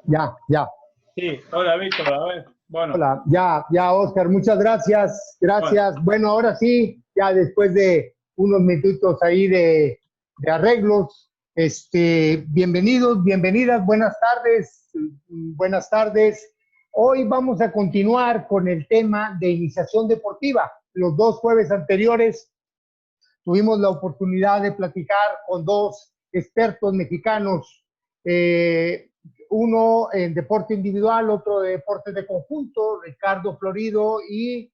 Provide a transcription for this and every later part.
Ya, ya. Sí, hola Víctor, a ver, bueno, Hola, ya, Oscar, muchas gracias. bueno, Gracias. Bueno, ahora sí, ya después de unos minutos ahí de arreglos, bienvenidos, bienvenidas, buenas tardes, buenas tardes. Hoy vamos a continuar con el tema de iniciación deportiva. Los dos jueves anteriores tuvimos la oportunidad de platicar con dos expertos mexicanos, uno en deporte individual, otro de deportes de conjunto, Ricardo Florido y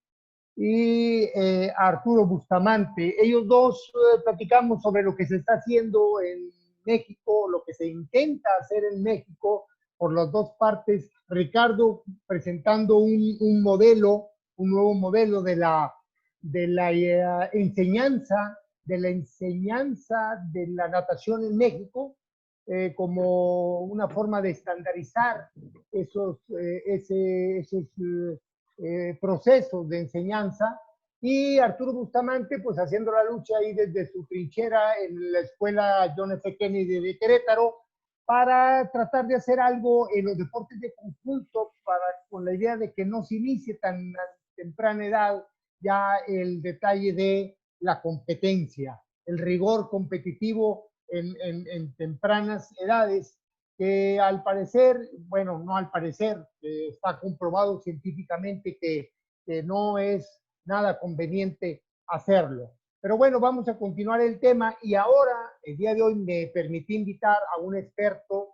Arturo Bustamante. Ellos dos platicamos sobre lo que se está haciendo en México, lo que se intenta hacer en México por las dos partes. Ricardo presentando un modelo, un nuevo modelo de la enseñanza de la natación en México, como una forma de estandarizar esos procesos de enseñanza. Y Arturo Bustamante, pues haciendo la lucha ahí desde su trinchera en la escuela John F. Kennedy de Querétaro, para tratar de hacer algo en los deportes de conjunto, con la idea de que no se inicie tan temprana edad ya el detalle de la competencia, el rigor competitivo en tempranas edades, que al parecer, bueno, no al parecer, está comprobado científicamente que no es nada conveniente hacerlo. Pero bueno, vamos a continuar el tema y ahora, el día de hoy, me permití invitar a un experto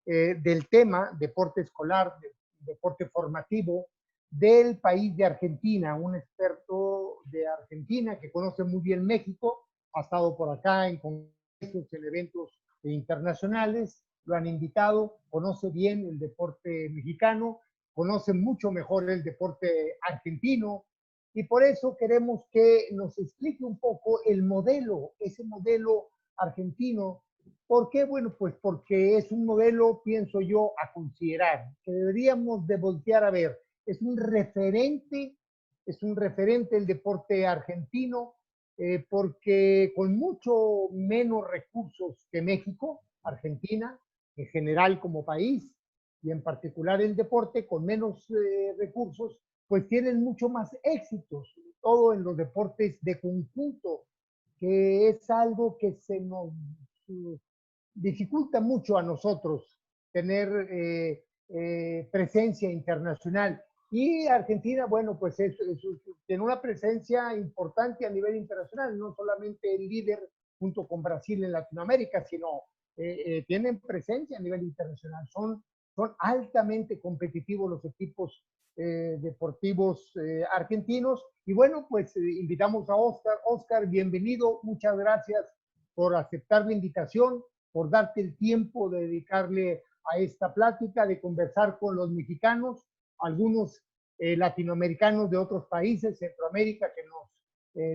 del tema, deporte escolar, deporte formativo, del país de Argentina, un experto de Argentina que conoce muy bien México, ha estado por acá en congresos, en eventos internacionales, lo han invitado, conoce bien el deporte mexicano, conoce mucho mejor el deporte argentino, y por eso queremos que nos explique un poco el modelo, ese modelo argentino. ¿Por qué? Bueno, pues porque es un modelo, pienso yo, a considerar, que deberíamos de voltear a ver. Es un referente el deporte argentino, porque con mucho menos recursos que México, Argentina, en general como país, y en particular el deporte, con menos recursos, pues tienen mucho más éxitos, sobre todo en los deportes de conjunto, que es algo que se nos dificulta mucho a nosotros tener presencia internacional. Y Argentina, bueno, pues tiene una presencia importante a nivel internacional, no solamente el líder junto con Brasil en Latinoamérica, sino tienen presencia a nivel internacional. Son altamente competitivos los equipos deportivos argentinos. Y bueno, pues invitamos a Oscar. Oscar, bienvenido, muchas gracias por aceptar la invitación, por darte el tiempo de dedicarle a esta plática, de conversar con los mexicanos, algunos latinoamericanos de otros países, Centroamérica, que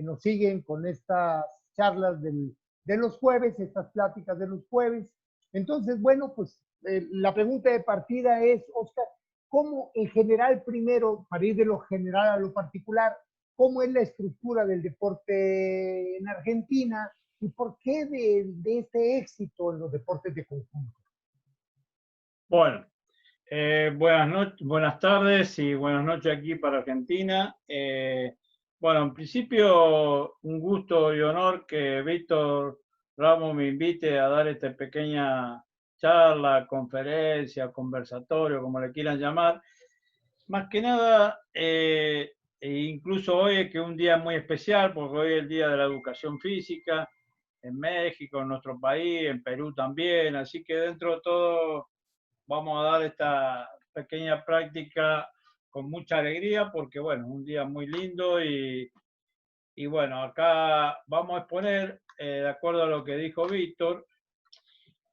nos siguen con estas charlas de los jueves, estas pláticas de los jueves. Entonces, bueno, pues la pregunta de partida es, Oscar, ¿cómo en general, primero, para ir de lo general a lo particular, cómo es la estructura del deporte en Argentina y por qué de este éxito en los deportes de conjunto? bueno, buenas tardes y buenas noches aquí para Argentina. Bueno, en principio, un gusto y honor que Víctor Ramos me invite a dar esta pequeña charla, conferencia, conversatorio, como le quieran llamar. Más que nada, incluso hoy es que un día muy especial, porque hoy es el Día de la Educación Física en México, en nuestro país, en Perú también, así que dentro de todo vamos a dar esta pequeña práctica con mucha alegría, porque bueno, un día muy lindo y bueno, acá vamos a exponer, de acuerdo a lo que dijo Víctor,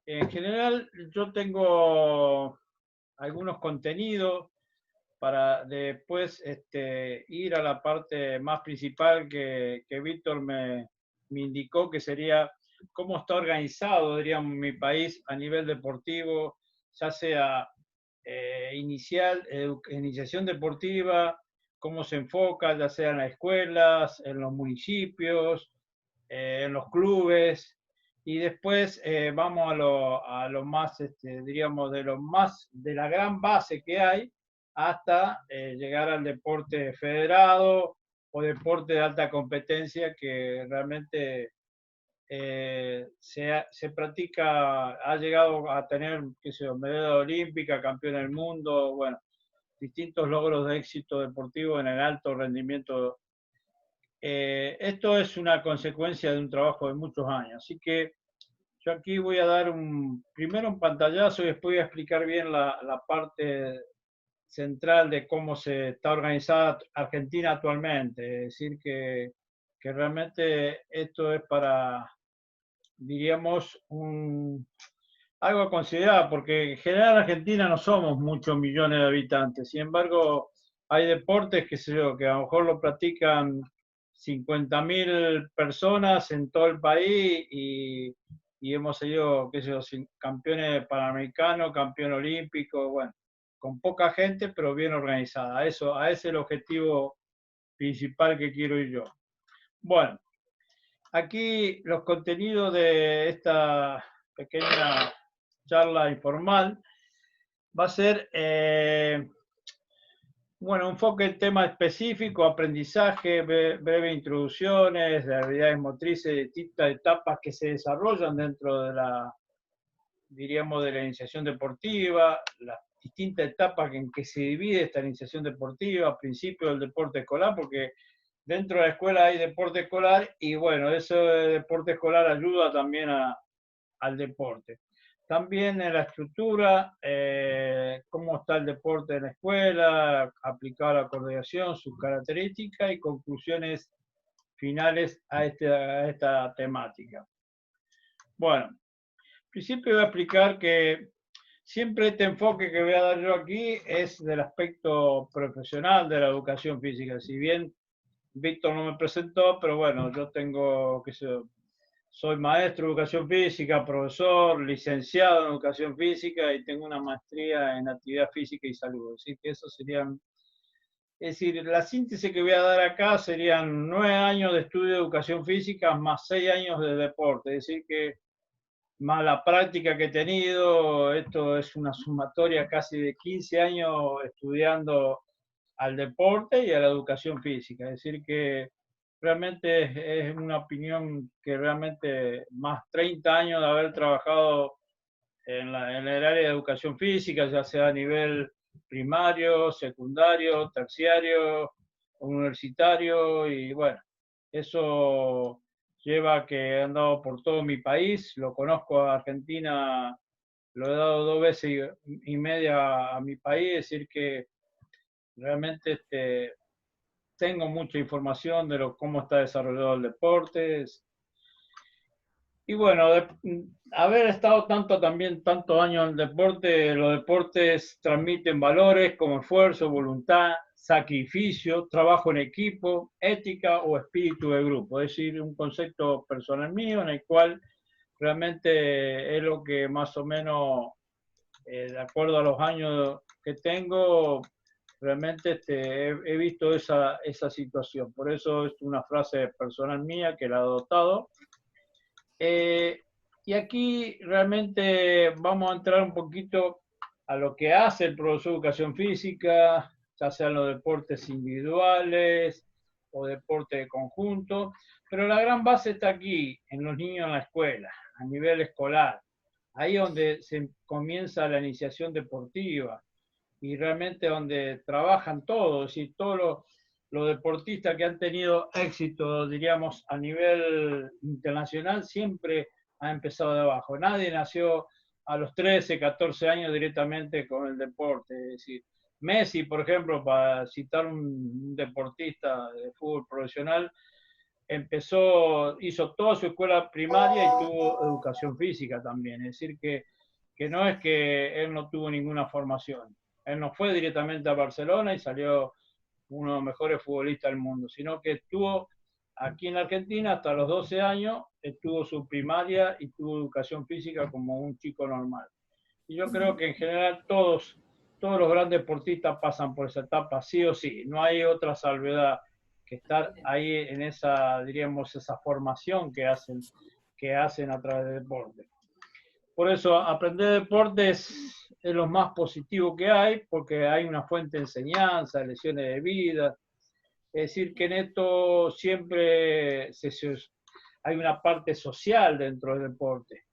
en general yo tengo algunos contenidos para después ir a la parte más principal que Víctor me indicó, que sería cómo está organizado, diríamos, mi país a nivel deportivo, ya sea iniciación deportiva, cómo se enfoca, ya sea en las escuelas, en los municipios, en los clubes. y después vamos a lo más, diríamos, de la gran base que hay hasta llegar al deporte federado o deporte de alta competencia que realmente se practica, ha llegado a tener, qué sé yo, medalla olímpica, campeón del mundo, bueno, distintos logros de éxito deportivo en el alto rendimiento. Esto es una consecuencia de un trabajo de muchos años, así que yo aquí voy a dar primero un pantallazo y después voy a explicar bien la parte central de cómo se está organizada Argentina actualmente. Es decir, que realmente esto es para, diríamos, algo a considerar, porque en general en Argentina no somos muchos millones de habitantes. Sin embargo, hay deportes que a lo mejor lo practican 50.000 personas en todo el país y hemos sido, qué sé yo, campeones panamericanos, campeón olímpico, bueno, con poca gente, pero bien organizada. A ese es el objetivo principal que quiero ir yo. Bueno, aquí los contenidos de esta pequeña charla informal va a ser, bueno, enfoque en tema específico, aprendizaje, breve introducciones de habilidades motrices, distintas etapas que se desarrollan dentro de diríamos, de la iniciación deportiva, las distintas etapas en que se divide esta iniciación deportiva, principio del deporte escolar, porque dentro de la escuela hay deporte escolar y bueno, ese deporte escolar ayuda también al deporte. También en la estructura, cómo está el deporte en la escuela, aplicado a la coordinación, sus características y conclusiones finales a esta temática. Bueno, en principio voy a explicar que siempre este enfoque que voy a dar yo aquí es del aspecto profesional de la educación física. Si bien Víctor no me presentó, pero bueno, yo tengo, qué sé yo, soy maestro de educación física, profesor, licenciado en educación física y tengo una maestría en actividad física y salud. Así que eso serían, es decir, la síntesis que voy a dar acá serían 9 años de estudio de educación física más 6 años de deporte. Es decir, que más la práctica que he tenido, esto es una sumatoria casi de 15 años estudiando al deporte y a la educación física. Es decir, que realmente es una opinión que realmente más 30 años de haber trabajado en el área de educación física, ya sea a nivel primario, secundario, terciario, universitario, y bueno, eso lleva a que he andado por todo mi país, lo conozco a Argentina, lo he dado 2 veces y media a mi país, es decir que realmente tengo mucha información de cómo está desarrollado el deporte. Y bueno, haber estado tantos años en el deporte, los deportes transmiten valores como esfuerzo, voluntad, sacrificio, trabajo en equipo, ética o espíritu de grupo. Es decir, un concepto personal mío en el cual realmente es lo que más o menos, de acuerdo a los años que tengo, realmente he visto esa situación. Por eso es una frase personal mía que la he adoptado. Y aquí realmente vamos a entrar un poquito a lo que hace el profesor de educación física, ya sean los deportes individuales o deportes de conjunto, pero la gran base está aquí, en los niños en la escuela, a nivel escolar. Ahí donde se comienza la iniciación deportiva y realmente donde trabajan todos y todos los deportistas que han tenido éxito, diríamos, a nivel internacional, siempre han empezado de abajo. Nadie nació a los 13, 14 años directamente con el deporte. Es decir, Messi, por ejemplo, para citar un deportista de fútbol profesional, hizo toda su escuela primaria y tuvo educación física también. Es decir, que no es que él no tuvo ninguna formación. Él no fue directamente a Barcelona y salió uno de los mejores futbolistas del mundo, sino que estuvo aquí en Argentina hasta los 12 años, estuvo su primaria y tuvo educación física como un chico normal. Y yo creo que en general todos los grandes deportistas pasan por esa etapa, sí o sí. No hay otra salvedad que estar ahí en esa, diríamos, esa formación que hacen que hacen a través del deporte. Por eso aprender deporte es lo más positivo que hay, porque hay una fuente de enseñanza, lecciones de vida. Es decir, que en esto siempre hay una parte social dentro del deporte.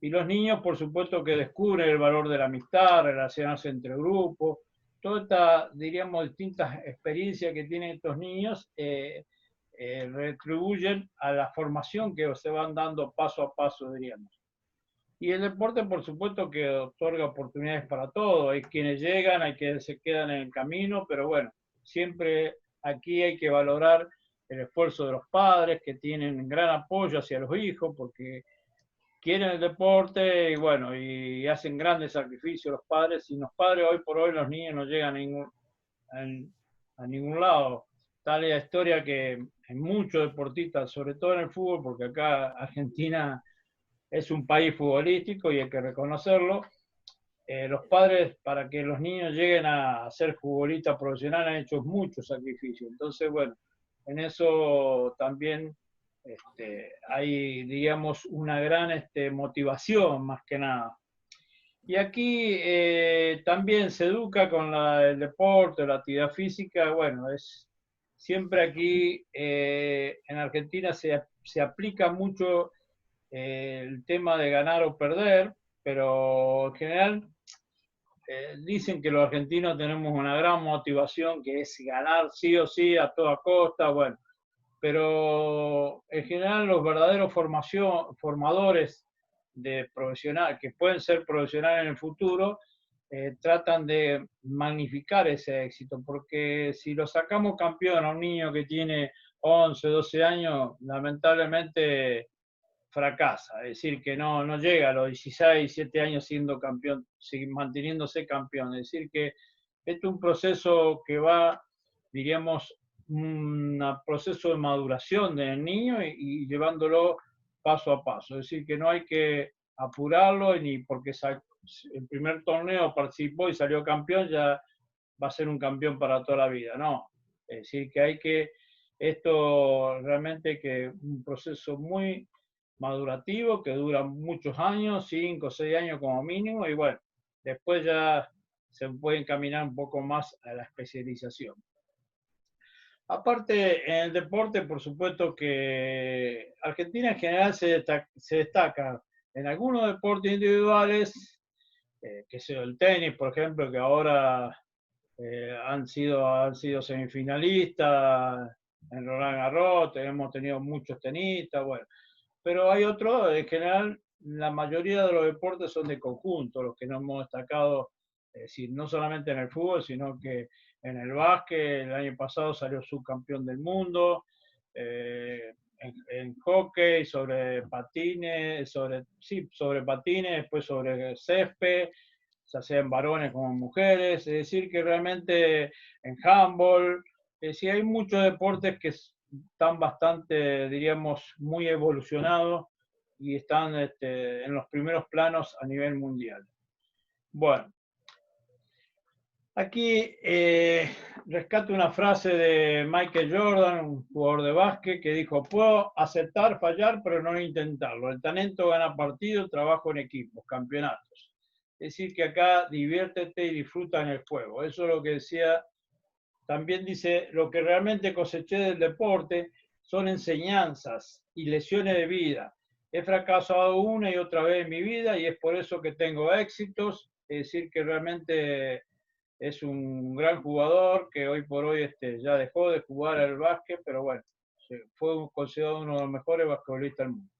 Y los niños, por supuesto, que descubren el valor de la amistad, relacionarse entre grupos, todas estas, diríamos, distintas experiencias que tienen estos niños retribuyen a la formación que se van dando paso a paso, diríamos. Y el deporte, por supuesto, que otorga oportunidades para todos. Hay quienes llegan, hay quienes se quedan en el camino, pero bueno, siempre aquí hay que valorar el esfuerzo de los padres que tienen gran apoyo hacia los hijos porque quieren el deporte y bueno, y hacen grandes sacrificios los padres. Sin los padres, hoy por hoy, los niños no llegan a ningún lado. Tal es la historia que en muchos deportistas, sobre todo en el fútbol, porque acá Argentina es un país futbolístico y hay que reconocerlo. Los padres, para que los niños lleguen a ser futbolistas profesionales, han hecho muchos sacrificios. Entonces, bueno, en eso también hay, digamos, una gran motivación más que nada. Y aquí también se educa con el deporte, la actividad física. Bueno, siempre aquí en Argentina se aplica mucho el tema de ganar o perder, pero en general dicen que los argentinos tenemos una gran motivación que es ganar sí o sí a toda costa, bueno, pero en general los verdaderos formadores de profesional, que pueden ser profesionales en el futuro, tratan de magnificar ese éxito, porque si lo sacamos campeón a un niño que tiene 11, 12 años, lamentablemente fracasa, es decir, que no llega a los 16, 17 años siendo campeón, manteniéndose campeón. Es decir, que este es un proceso que va, diríamos, un proceso de maduración del niño y llevándolo paso a paso. Es decir, que no hay que apurarlo ni porque el primer torneo participó y salió campeón, ya va a ser un campeón para toda la vida. No, es decir, que hay que, esto realmente que un proceso muy madurativo que dura muchos años, 5 o 6 años como mínimo, y bueno, después ya se puede encaminar un poco más a la especialización. Aparte, en el deporte, por supuesto que Argentina en general se destaca en algunos deportes individuales, que sea el tenis, por ejemplo, que ahora han sido semifinalistas en Roland Garros, hemos tenido muchos tenistas, bueno, pero hay otros, en general, la mayoría de los deportes son de conjunto, los que no hemos destacado, es decir, no solamente en el fútbol, sino que en el básquet, el año pasado salió subcampeón del mundo, en hockey, sobre patines, sobre patines, después sobre césped, ya sea en varones como en mujeres, es decir, que realmente en handball, es decir, hay muchos deportes que están bastante, diríamos, muy evolucionados y están en los primeros planos a nivel mundial. Bueno, aquí rescato una frase de Michael Jordan, un jugador de básquet, que dijo: puedo aceptar fallar, pero no intentarlo. El talento gana partidos, trabajo en equipos, campeonatos. Es decir, que acá diviértete y disfruta en el juego. Eso es lo que decía. También dice: lo que realmente coseché del deporte son enseñanzas y lecciones de vida. He fracasado una y otra vez en mi vida y es por eso que tengo éxitos. Es decir, que realmente es un gran jugador que hoy por hoy ya dejó de jugar al básquet, pero bueno, fue considerado uno de los mejores basquetbolistas del mundo.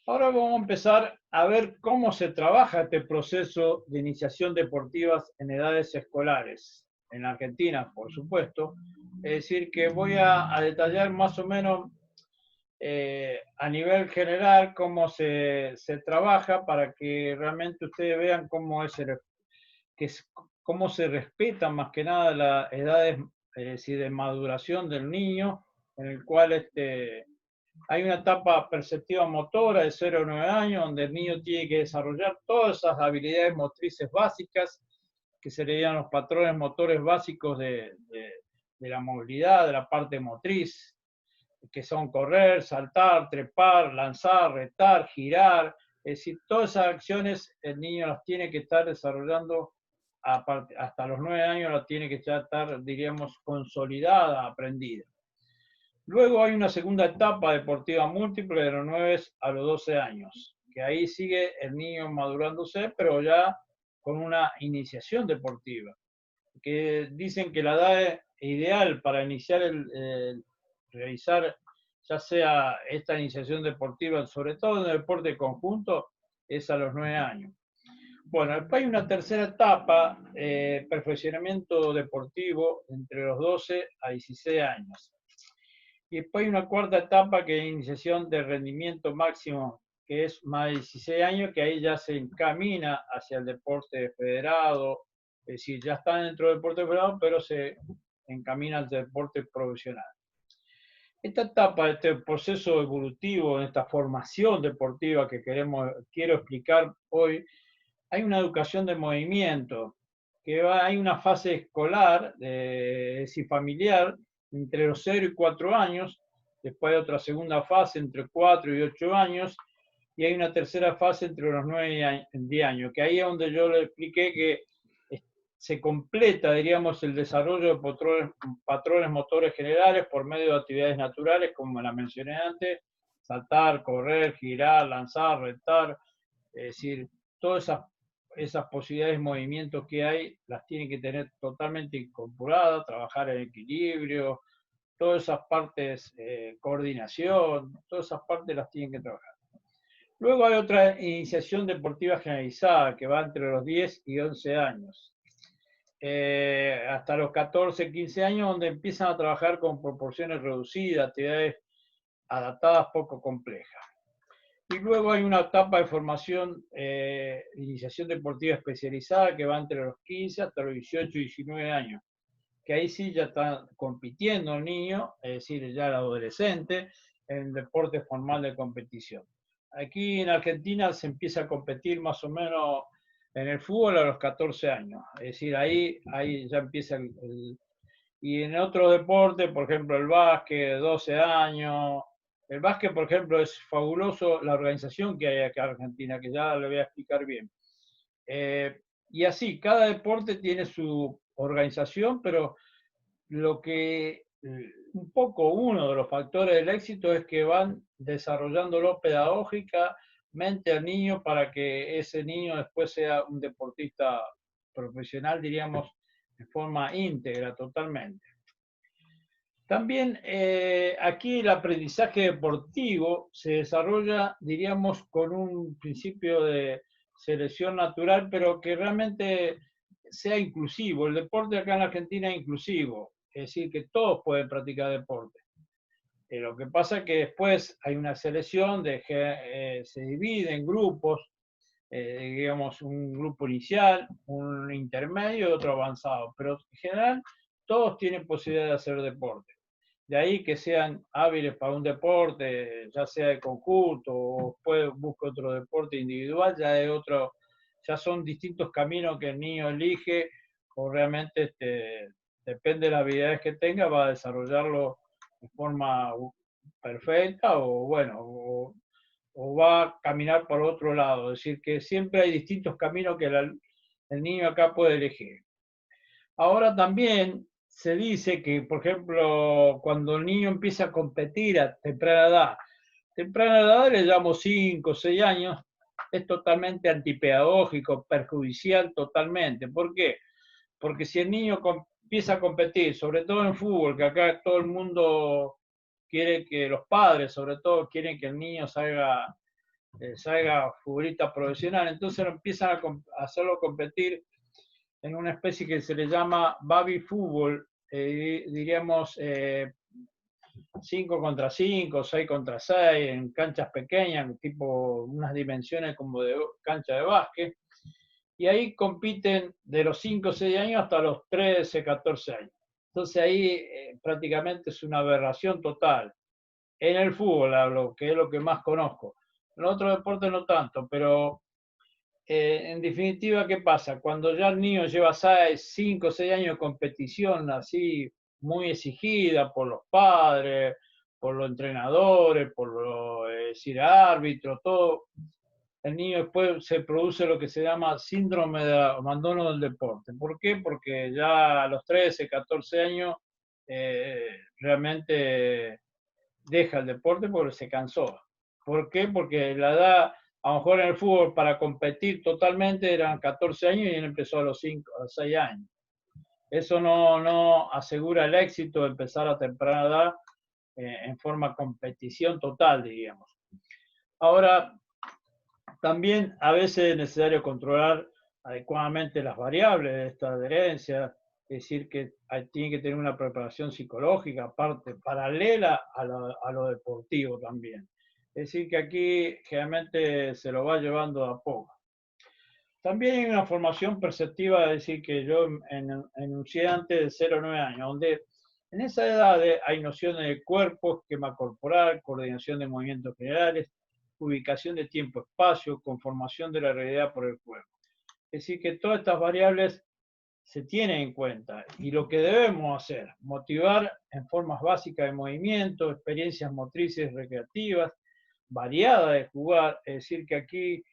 Ahora vamos a empezar a ver cómo se trabaja este proceso de iniciación deportiva en edades escolares. En la Argentina, por supuesto. Es decir, que voy a detallar más o menos a nivel general cómo se trabaja para que realmente ustedes vean cómo cómo se respetan más que nada las edades de maduración del niño, en el cual hay una etapa perceptiva motora de 0 a 9 años, donde el niño tiene que desarrollar todas esas habilidades motrices básicas, que serían los patrones motores básicos de la movilidad, de la parte motriz. que son correr, saltar, trepar, lanzar, retar, girar. Es decir, todas esas acciones el niño las tiene que estar desarrollando hasta los 9 años, las tiene que ya estar, diríamos, consolidada, aprendida. Luego hay una segunda etapa deportiva múltiple de los 9 a los 12 años, que ahí sigue el niño madurándose, pero ya con una iniciación deportiva, que dicen que la edad ideal para iniciar realizar ya sea esta iniciación deportiva, sobre todo en el deporte conjunto, es a los 9 años. Bueno, después hay una tercera etapa, perfeccionamiento deportivo entre los 12 a 16 años. Y después hay una cuarta etapa que es iniciación de rendimiento máximo, que es más de 16 años, que ahí ya se encamina hacia el deporte federado, es decir, ya están dentro del deporte federado, pero se encamina al deporte profesional. Esta etapa, este proceso evolutivo, esta formación deportiva que quiero explicar hoy, hay una educación de movimiento, hay una fase escolar, es decir, familiar, entre los 0 y 4 años, después hay otra segunda fase entre 4 y 8 años, y hay una tercera fase entre los 9 y 10 años, que ahí es donde yo le expliqué que se completa, diríamos, el desarrollo de patrones motores generales por medio de actividades naturales, como la mencioné antes, saltar, correr, girar, lanzar, retar, es decir, todas esas posibilidades de movimientos que hay, las tienen que tener totalmente incorporadas, trabajar en equilibrio, todas esas partes, coordinación, todas esas partes las tienen que trabajar. Luego hay otra iniciación deportiva generalizada que va entre los 10 y 11 años. Hasta los 14, 15 años, donde empiezan a trabajar con proporciones reducidas, actividades adaptadas poco complejas. Y luego hay una etapa de formación, iniciación deportiva especializada, que va entre los 15 hasta los 18 y 19 años, que ahí sí ya está compitiendo el niño, es decir, ya el adolescente, en deporte formal de competición. Aquí en Argentina se empieza a competir más o menos en el fútbol a los 14 años, es decir, ahí ya empieza y en otro deporte, por ejemplo el básquet, 12 años. El básquet, por ejemplo, es fabuloso la organización que hay acá en Argentina, que ya le voy a explicar bien. Y así, cada deporte tiene su organización, pero lo que un poco uno de los factores del éxito es que van desarrollándolo pedagógicamente al niño para que ese niño después sea un deportista profesional, diríamos, de forma íntegra, totalmente. También aquí el aprendizaje deportivo se desarrolla, diríamos, con un principio de selección natural, pero que realmente sea inclusivo. El deporte acá en Argentina es inclusivo, es decir, que todos pueden practicar deporte. Lo que pasa es que después hay una selección, se divide en grupos, digamos, un grupo inicial, un intermedio y otro avanzado, pero en general todos tienen posibilidad de hacer deporte. De ahí que sean hábiles para un deporte, ya sea de conjunto o después busque otro deporte individual, ya son distintos caminos que el niño elige o realmente depende de las habilidades que tenga, va a desarrollarlo de forma perfecta o bueno, o va a caminar por otro lado. Es decir, que siempre hay distintos caminos que el niño acá puede elegir. Ahora también se dice que, por ejemplo, cuando el niño empieza a competir a temprana edad le llamo 5 o 6 años, es totalmente antipedagógico, perjudicial totalmente. ¿Por qué? Porque si el niño empieza a competir, sobre todo en fútbol, que acá todo el mundo quiere que los padres, sobre todo, quieren que el niño salga futbolista profesional, entonces empiezan a hacerlo competir en una especie que se le llama baby fútbol, diríamos 5 contra 5, 6 contra 6, en canchas pequeñas, tipo unas dimensiones como de cancha de básquet, y ahí compiten de los 5 o 6 años hasta los 13, 14 años. Entonces ahí prácticamente es una aberración total. En el fútbol hablo, que es lo que más conozco. En otros deportes no tanto, pero en definitiva, ¿qué pasa? Cuando ya el niño lleva 5 o 6 años de competición así muy exigida por los padres por los entrenadores, por los árbitros, todo. El niño después se produce lo que se llama síndrome de abandono del deporte. ¿Por qué? Porque ya a los 13, 14 años realmente deja el deporte porque se cansó. ¿Por qué? Porque la edad, a lo mejor en el fútbol para competir totalmente eran 14 años y él empezó a los 5, a los 6 años. Eso no asegura el éxito de empezar a temprana edad en forma competición total, diríamos. Ahora, también a veces es necesario controlar adecuadamente las variables de esta adherencia, es decir, que tiene que tener una preparación psicológica, aparte, paralela a lo deportivo también. Es decir, que aquí generalmente se lo va llevando a poco. También hay una formación perceptiva, es decir, que yo enuncié antes de 0 a 9 años, donde en esa edad hay nociones de cuerpo, esquema corporal, coordinación de movimientos generales, ubicación de tiempo-espacio, conformación de la realidad por el cuerpo. Es decir, que todas estas variables se tienen en cuenta y lo que debemos hacer, motivar en formas básicas de movimiento, experiencias motrices recreativas, variadas de jugar, es decir, que aquí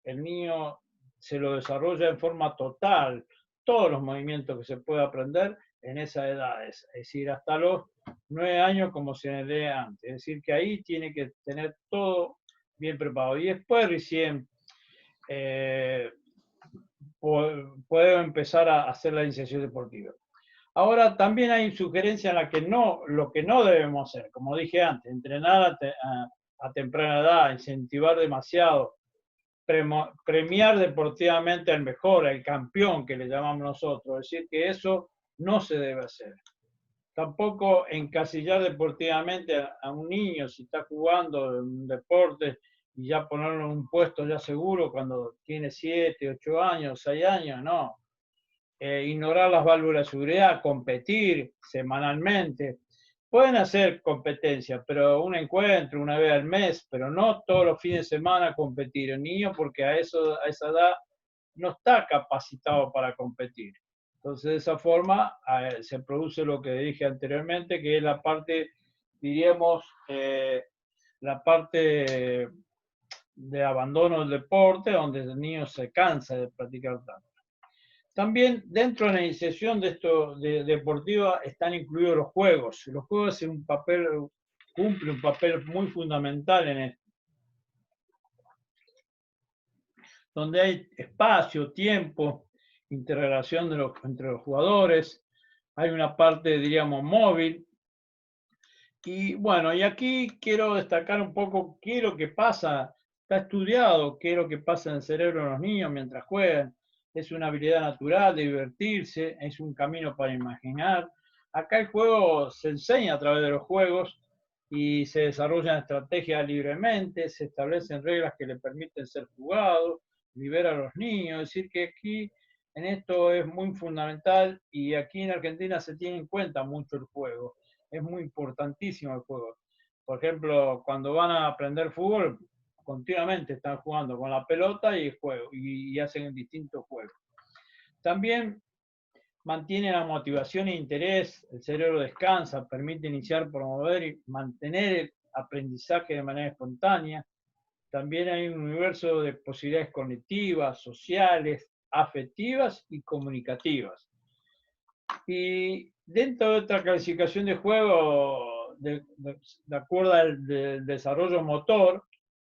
el niño se lo desarrolla en forma total, todos los movimientos que se puede aprender en esas edades, es decir, hasta los 9 años como se lee antes, es decir, que ahí tiene que tener todo bien preparado y después recién puede empezar a hacer la iniciación deportiva. Ahora también hay sugerencias en las que lo que no debemos hacer, como dije antes, entrenar a temprana edad, incentivar demasiado, premiar deportivamente al mejor, al campeón que le llamamos nosotros, es decir, que eso no se debe hacer. Tampoco encasillar deportivamente a un niño si está jugando en un deporte y ya ponerlo en un puesto ya seguro cuando tiene 7, 8 años, 6 años, no. Ignorar las válvulas de seguridad, competir semanalmente. Pueden hacer competencias, pero un encuentro una vez al mes, pero no todos los fines de semana competir. El niño, porque a esa edad no está capacitado para competir. Entonces, de esa forma se produce lo que dije anteriormente, que es la parte, diríamos, la parte de abandono del deporte, donde el niño se cansa de practicar tanto. También dentro de la iniciación de esto deportiva están incluidos los juegos. Los juegos cumplen un papel muy fundamental en esto. Donde hay espacio, tiempo, interrelación entre los jugadores, hay una parte, diríamos, móvil. Y bueno, y aquí quiero destacar un poco qué es lo que pasa, está estudiado qué es lo que pasa en el cerebro de los niños mientras juegan. Es una habilidad natural de divertirse, es un camino para imaginar. Acá el juego se enseña a través de los juegos y se desarrollan estrategias libremente, se establecen reglas que le permiten ser jugados, libera a los niños. Es decir, que aquí en esto es muy fundamental y aquí en Argentina se tiene en cuenta mucho el juego. Es muy importantísimo el juego. Por ejemplo, cuando van a aprender fútbol, continuamente están jugando con la pelota y el juego, y hacen distintos juegos. También mantiene la motivación e interés, el cerebro descansa, permite iniciar, promover y mantener el aprendizaje de manera espontánea. También hay un universo de posibilidades cognitivas, sociales, afectivas y comunicativas. Y dentro de otra clasificación de juego, de acuerdo al desarrollo motor,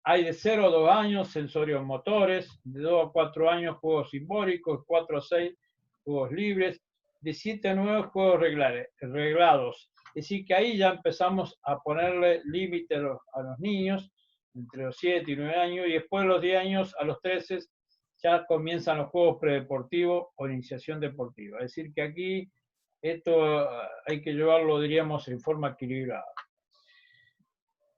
hay de 0 a 2 años sensorios motores, de 2 a 4 años juegos simbólicos, 4 a 6 juegos libres, de 7 a 9 juegos reglados. Es decir, que ahí ya empezamos a ponerle límite a los niños, entre los 7 y 9 años, y después de los 10 años, a los 13, ya comienzan los juegos predeportivos o iniciación deportiva. Es decir, que aquí esto hay que llevarlo, diríamos, en forma equilibrada.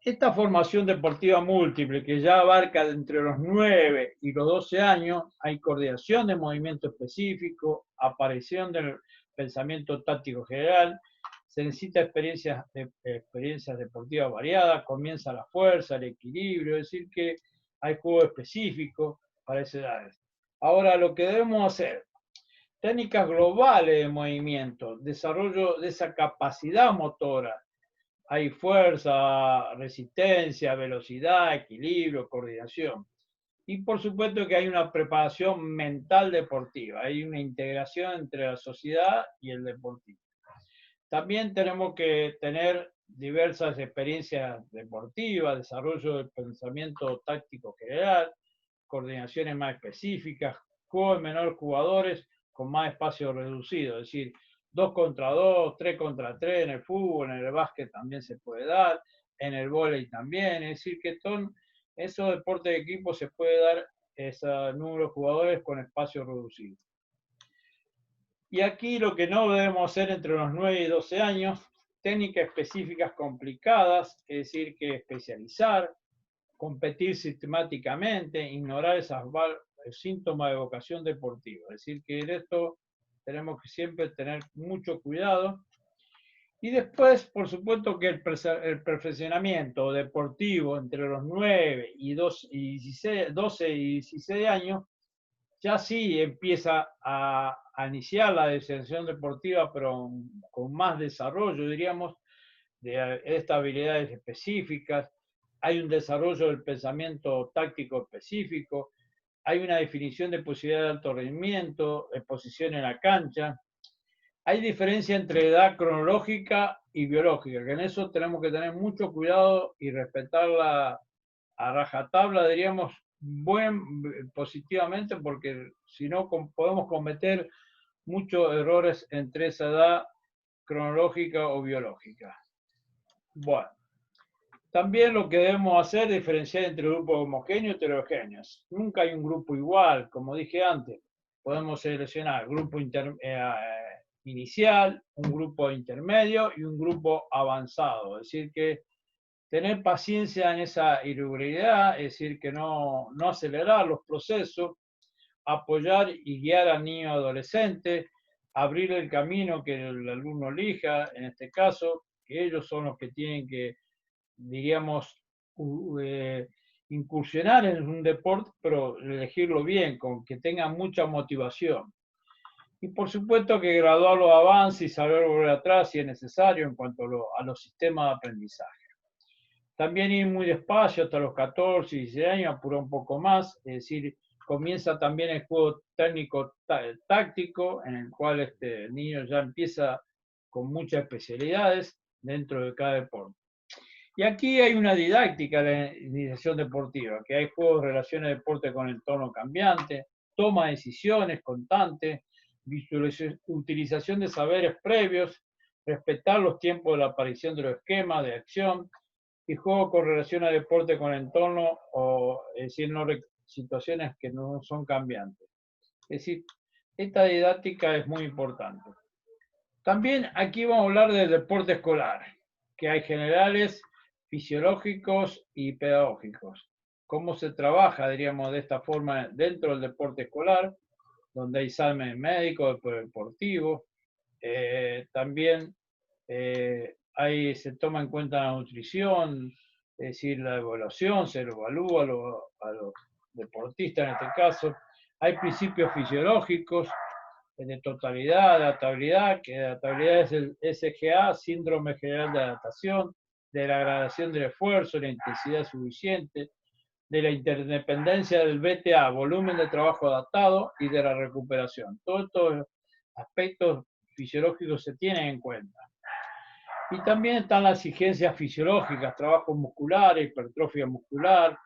Esta formación deportiva múltiple, que ya abarca entre los 9 y los 12 años, hay coordinación de movimiento específico, aparición del pensamiento táctico general, se necesita experiencias deportivas variadas, comienza la fuerza, el equilibrio, es decir, que hay juegos específicos para esas edades. Ahora, lo que debemos hacer, técnicas globales de movimiento, desarrollo de esa capacidad motora. hay fuerza, resistencia, velocidad, equilibrio, coordinación. Y por supuesto que hay una preparación mental deportiva, hay una integración entre la sociedad y el deportivo. También tenemos que tener diversas experiencias deportivas, desarrollo del pensamiento táctico general, coordinaciones más específicas, juegos de menores jugadores con más espacio reducido, es decir, 2 contra 2, 3 contra 3 en el fútbol, en el básquet también se puede dar, en el vóley también, es decir, que son esos deportes de equipo se puede dar ese número de jugadores con espacio reducido. Y aquí lo que no debemos hacer entre los 9 y 12 años, técnicas específicas complicadas, es decir, que especializar, competir sistemáticamente, ignorar esos síntomas de vocación deportiva. Es decir, que en esto tenemos que siempre tener mucho cuidado. Y después, por supuesto, que el perfeccionamiento deportivo entre los 9 y 12 y 16 años ya sí empieza a iniciar la deserción deportiva, pero con más desarrollo, diríamos, de estas habilidades específicas. Hay un desarrollo del pensamiento táctico específico, hay una definición de posibilidad de alto rendimiento, exposición en la cancha. Hay diferencia entre edad cronológica y biológica, que en eso tenemos que tener mucho cuidado y respetarla a rajatabla, diríamos, positivamente, porque si no podemos cometer muchos errores entre esa edad cronológica o biológica. Bueno, también lo que debemos hacer es diferenciar entre grupos homogéneos y heterogéneos. Nunca hay un grupo igual, como dije antes. Podemos seleccionar grupo inicial, un grupo intermedio y un grupo avanzado. Es decir, que tener paciencia en esa irregularidad, es decir, que no acelerar los procesos, apoyar y guiar al niño adolescente, abrir el camino que el alumno elija, en este caso, que ellos son los que tienen que, diríamos, incursionar en un deporte, pero elegirlo bien, con que tengan mucha motivación. Y por supuesto que graduar los avances y saber volver atrás si es necesario en cuanto a los sistemas de aprendizaje. También ir muy despacio hasta los 14, 16 años, apurar un poco más, es decir, comienza también el juego técnico táctico, en el cual el niño ya empieza con muchas especialidades dentro de cada deporte. Y aquí hay una didáctica de la iniciación deportiva, que hay juegos, relaciones de deporte con el entorno cambiante, toma de decisiones constante, utilización de saberes previos, respetar los tiempos de la aparición de los esquemas de acción, y juego con relación a deporte con el entorno, o es decir, no situaciones que no son cambiantes. Es decir, esta didáctica es muy importante. También aquí vamos a hablar del deporte escolar, que hay generales, fisiológicos y pedagógicos. Cómo se trabaja, diríamos, de esta forma dentro del deporte escolar, donde hay examen médico, deportivo, también se toma en cuenta la nutrición, es decir, la evaluación, se lo evalúa a los deportistas en este caso. Hay principios fisiológicos de totalidad, adaptabilidad, que adaptabilidad es el SGA, Síndrome General de Adaptación, de la gradación del esfuerzo, la intensidad suficiente, de la interdependencia del BTA, volumen de trabajo adaptado, y de la recuperación. Todos estos aspectos fisiológicos se tienen en cuenta. Y también están las exigencias fisiológicas, trabajo muscular, hipertrofia muscular,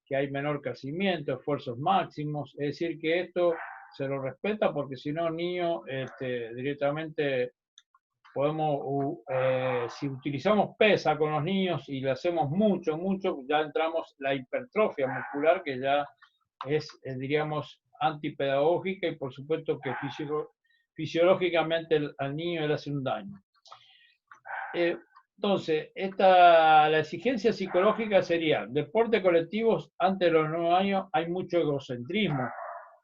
que hay menor crecimiento, esfuerzos máximos, es decir, que esto se lo respeta porque si no, niño, directamente podemos, si utilizamos pesa con los niños y le hacemos mucho, ya entramos la hipertrofia muscular, que ya es diríamos, antipedagógica, y por supuesto que fisiológicamente al niño le hace un daño. Entonces, la exigencia psicológica sería, deporte colectivos antes de los 9 años hay mucho egocentrismo.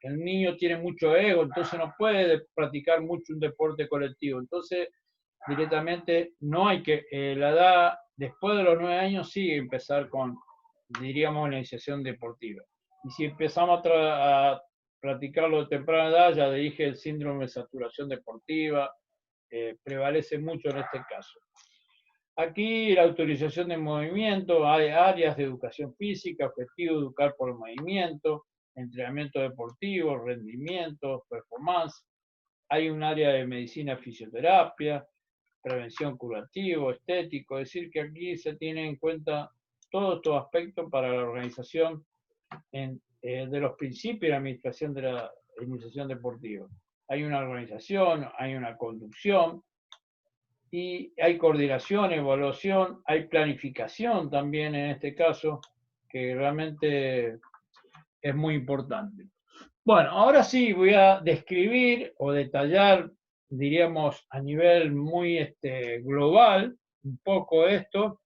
El niño tiene mucho ego, entonces no puede practicar mucho un deporte colectivo. Entonces, directamente no hay que, la edad después de los 9 años sí empezar con, diríamos, la iniciación deportiva. Y si empezamos a practicarlo de temprana edad, ya dije, el síndrome de saturación deportiva prevalece mucho en este caso. Aquí la autorización de movimiento, hay áreas de educación física, objetivo educar por el movimiento, entrenamiento deportivo, rendimiento, performance. Hay un área de medicina fisioterapia, prevención curativo, estético, es decir, que aquí se tiene en cuenta todos estos aspectos para la organización de los principios de la administración de la iniciación deportiva. Hay una organización, hay una conducción, y hay coordinación, evaluación, hay planificación también en este caso, que realmente es muy importante. Bueno, ahora sí voy a describir o detallar, diríamos, a nivel muy global, un poco esto,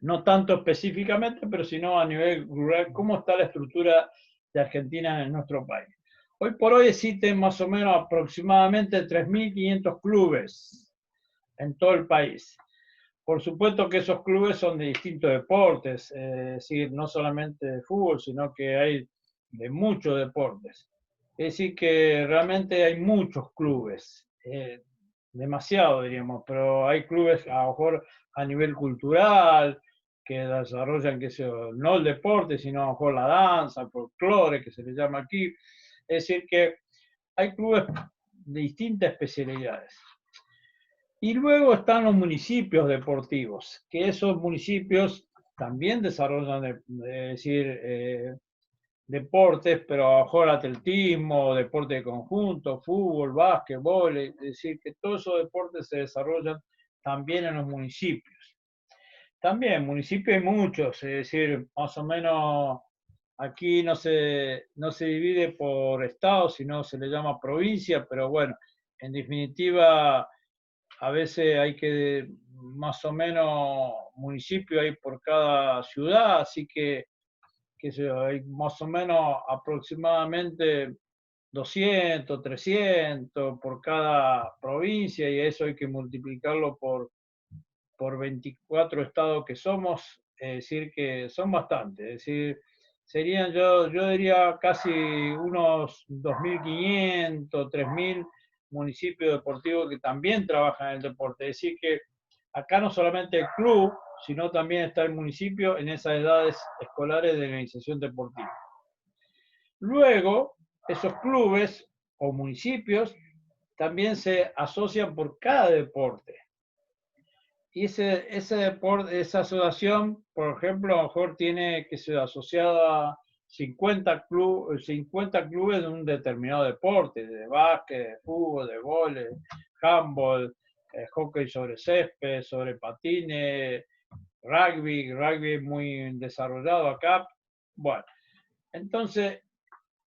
no tanto específicamente, pero sino a nivel global, cómo está la estructura de Argentina en nuestro país. Hoy por hoy existen más o menos aproximadamente 3.500 clubes en todo el país. Por supuesto que esos clubes son de distintos deportes, es decir, no solamente de fútbol, sino que hay de muchos deportes. Es decir, que realmente hay muchos clubes, demasiado diríamos, pero hay clubes a lo mejor a nivel cultural, que desarrollan, qué sé yo, no el deporte, sino a lo mejor la danza, el folclore, que se le llama aquí. Es decir, que hay clubes de distintas especialidades. Y luego están los municipios deportivos, que esos municipios también desarrollan, es decir, deportes, pero a lo mejor atletismo, deporte de conjunto, fútbol, básquetbol, es decir, que todos esos deportes se desarrollan también en los municipios. También, municipios hay muchos, es decir, más o menos aquí no se divide por estado, sino se le llama provincia, pero bueno, en definitiva a veces hay que, más o menos, municipio hay por cada ciudad, así que hay más o menos aproximadamente 200, 300 por cada provincia, y eso hay que multiplicarlo por 24 estados que somos, es decir, que son bastantes, es decir, serían, yo diría, casi unos 2.500, 3.000 municipios deportivos que también trabajan en el deporte. Es decir, que acá no solamente el club, sino también está el municipio en esas edades escolares de la iniciación deportiva. Luego, esos clubes o municipios también se asocian por cada deporte. Y ese deporte, esa asociación, por ejemplo, a lo mejor tiene que ser asociada a 50 clubes de un determinado deporte, de básquet, de fútbol, de vóley, handball, hockey sobre césped, sobre patines, rugby muy desarrollado acá. Bueno, entonces,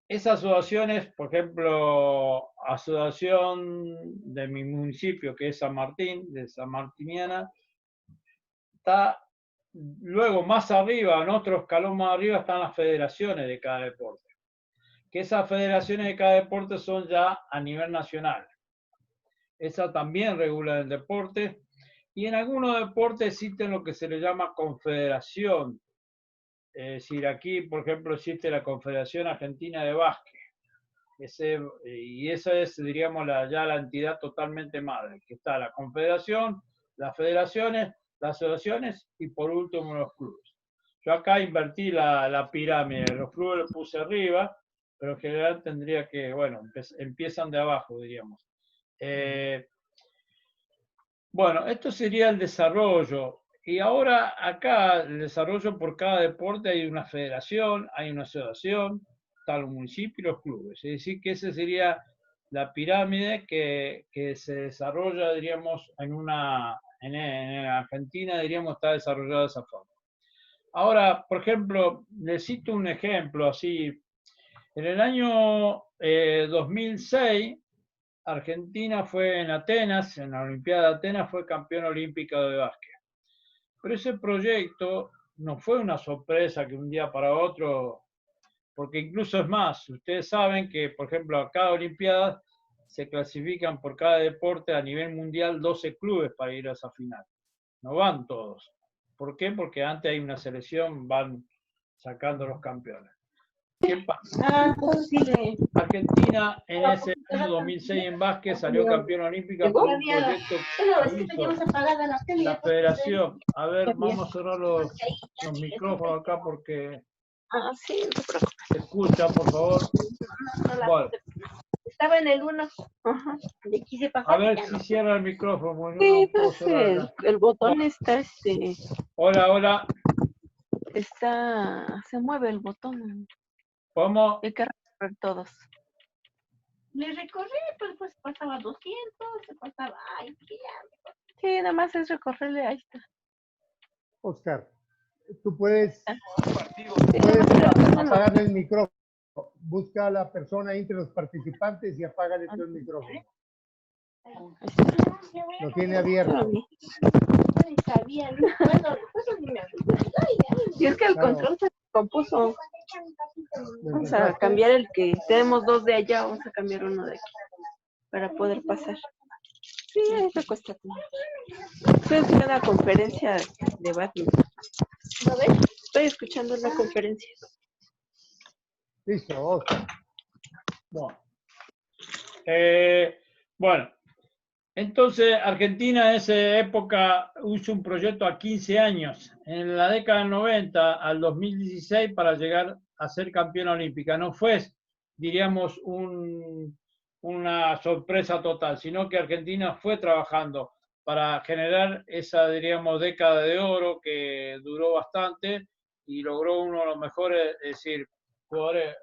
esas asociaciones, por ejemplo, asociación de mi municipio, que es San Martín, de San Martiniana, está luego más arriba, en otro escalón más arriba, están las federaciones de cada deporte. Que esas federaciones de cada deporte son ya a nivel nacional. Esa también regula el deporte. Y en algunos deportes existen lo que se le llama confederación. Es decir, aquí, por ejemplo, existe la Confederación Argentina de Básquet. Y esa es, diríamos, ya la entidad totalmente madre, que está la confederación, las federaciones, las asociaciones y por último los clubes. Yo acá invertí la pirámide, los clubes los puse arriba, pero en general tendría que, bueno, empiezan de abajo, diríamos. Bueno, esto sería el desarrollo. Y ahora acá, el desarrollo por cada deporte, hay una federación, hay una asociación, están los municipios y los clubes. Es decir, que esa sería la pirámide que se desarrolla, diríamos, en Argentina, diríamos, está desarrollada de esa forma. Ahora, por ejemplo, necesito un ejemplo así. En el año 2006, Argentina fue en Atenas, en la Olimpiada de Atenas, fue campeón olímpico de básquet. Pero ese proyecto no fue una sorpresa que un día para otro, porque incluso es más, ustedes saben que, por ejemplo, a cada Olimpiada se clasifican por cada deporte a nivel mundial 12 clubes para ir a esa final. No van todos. ¿Por qué? Porque antes hay una selección, van sacando los campeones. ¿Qué pasa? Argentina en ese año 2006 en básquet salió campeón olímpica por un proyecto que hizo la federación. A ver, vamos a cerrar los micrófonos acá porque Ah, sí, no te preocupes. se escucha, por favor. Bueno, Estaba en el 1. Ajá. Le quise pasar. a ver si cierra el micrófono. Yo Sí, no puedo pues cerrar acá. el botón Bueno. está, Hola, hola. se mueve el botón. ¿Cómo? Hay que recorrer todos. Le recorrí, pues pasaba 200, se pasaba, ay, qué ya. Sí, nada más es recorrerle, ahí está. Oscar, tú puedes Sí, nada más apagarle el micrófono. Busca a la persona entre los participantes y apágale todo el micrófono. Lo tiene abierto. Y es que el Claro. control se compuso. Vamos a cambiar el que tenemos 2 de allá, vamos a cambiar uno de aquí para poder pasar. Sí, ahí se cuesta. Estoy escuchando una conferencia de badminton. ¿Lo ves? Estoy escuchando una conferencia. Listo, Oscar. Bueno, entonces Argentina en esa época hizo un proyecto a 15 años, en la década del 90 al 2016 para llegar a ser campeona olímpica. No fue, diríamos, una sorpresa total, sino que Argentina fue trabajando para generar esa, diríamos, década de oro que duró bastante y logró uno de los mejores, es decir, jugadores,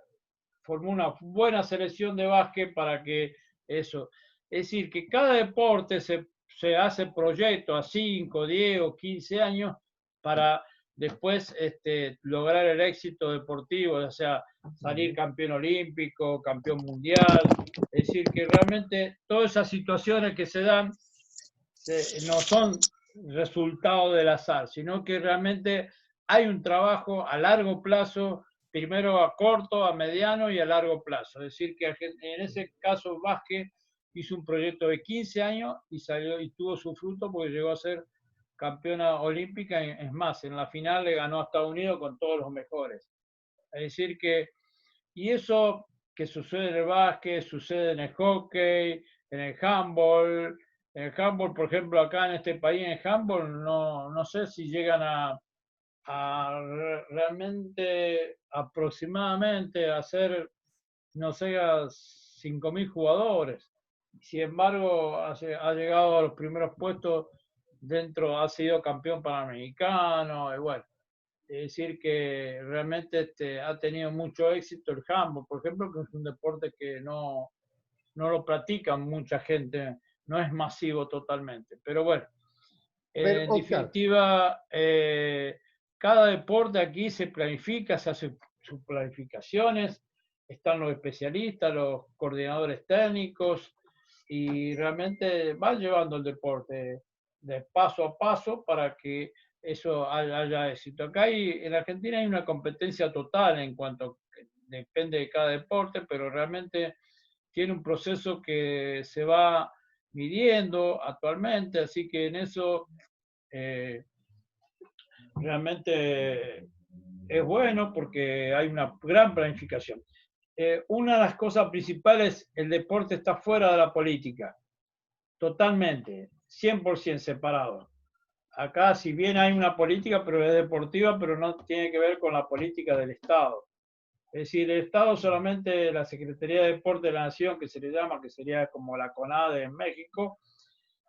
formó una buena selección de básquet para que eso. Es decir, que cada deporte se hace proyectos a 5, 10 o 15 años para después lograr el éxito deportivo, o sea, salir campeón olímpico, campeón mundial. Es decir, que realmente todas esas situaciones que se dan no son resultado del azar, sino que realmente hay un trabajo a largo plazo, primero a corto, a mediano y a largo plazo. Es decir, que en ese caso Vázquez hizo un proyecto de 15 años y salió y tuvo su fruto porque llegó a ser campeona olímpica. Es más, en la final le ganó a Estados Unidos con todos los mejores. Es decir que, y eso que sucede en el básquet, sucede en el hockey, en el handball. En el handball, por ejemplo, acá en este país, en el handball, no sé si llegan a realmente aproximadamente a ser, no sé, a 5.000 jugadores. Sin embargo, ha llegado a los primeros puestos dentro, ha sido campeón panamericano, y bueno, es decir que realmente ha tenido mucho éxito el handball, por ejemplo, que es un deporte que no lo practica mucha gente, no es masivo totalmente, pero bueno, Pero, en Oscar, definitiva, cada deporte aquí se planifica, se hace sus planificaciones, están los especialistas, los coordinadores técnicos, y realmente van llevando el deporte de paso a paso para que eso haya éxito. Acá en Argentina hay una competencia total en cuanto, depende de cada deporte, pero realmente tiene un proceso que se va midiendo actualmente, así que en eso realmente es bueno porque hay una gran planificación. Una de las cosas principales, el deporte está fuera de la política, totalmente, 100% separado. Acá, si bien hay una política, pero es deportiva, pero no tiene que ver con la política del Estado. Es decir, el Estado solamente, la Secretaría de Deporte de la Nación, que se le llama, que sería como la CONADE en México,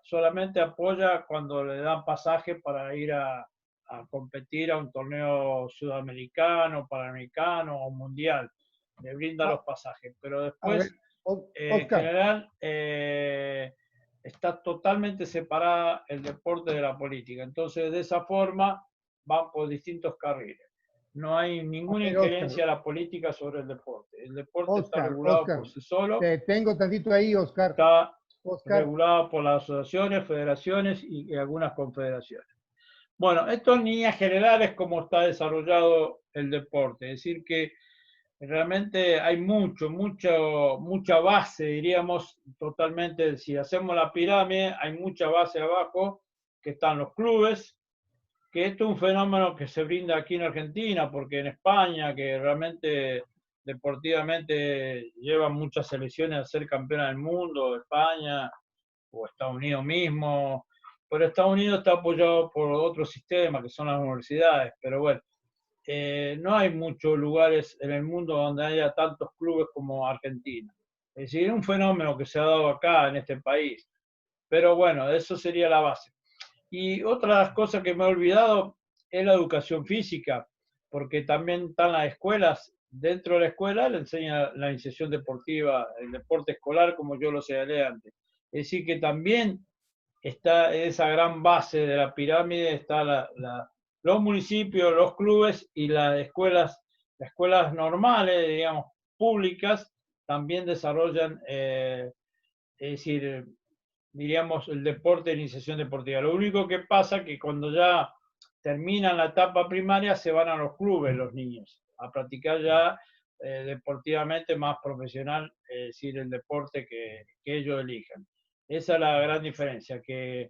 solamente apoya cuando le dan pasaje para ir a competir a un torneo sudamericano, panamericano o mundial. Le brinda los pasajes, pero después, en Oscar, general, está totalmente separada el deporte de la política. Entonces, de esa forma, van por distintos carriles. No hay ninguna injerencia de la política sobre el deporte. El deporte está regulado por sí solo. Te tengo tantito ahí, Oscar. Está Oscar, regulado por las asociaciones, federaciones y algunas confederaciones. Bueno, esto en líneas generales cómo está desarrollado el deporte. Es decir que realmente hay mucha base, diríamos, totalmente. Si hacemos la pirámide, hay mucha base abajo, que están los clubes, que esto es un fenómeno que se brinda aquí en Argentina, porque en España, que realmente deportivamente llevan muchas selecciones a ser campeonas del mundo, España o Estados Unidos mismo, pero Estados Unidos está apoyado por otro sistema que son las universidades, pero bueno, no hay muchos lugares en el mundo donde haya tantos clubes como Argentina. Es decir, es un fenómeno que se ha dado acá en este país, pero bueno, eso sería la base. Y otra de las cosas que me he olvidado es la educación física, porque también están las escuelas. Dentro de la escuela le enseña la iniciación deportiva, el deporte escolar, como yo lo señalé antes. Es decir, que también está esa gran base de la pirámide, está los municipios, los clubes y las escuelas normales, digamos, públicas, también desarrollan, es decir, diríamos, el deporte de iniciación deportiva. Lo único que pasa es que cuando ya terminan la etapa primaria se van a los clubes los niños, a practicar ya deportivamente más profesional, es decir, el deporte que ellos elijan. Esa es la gran diferencia, que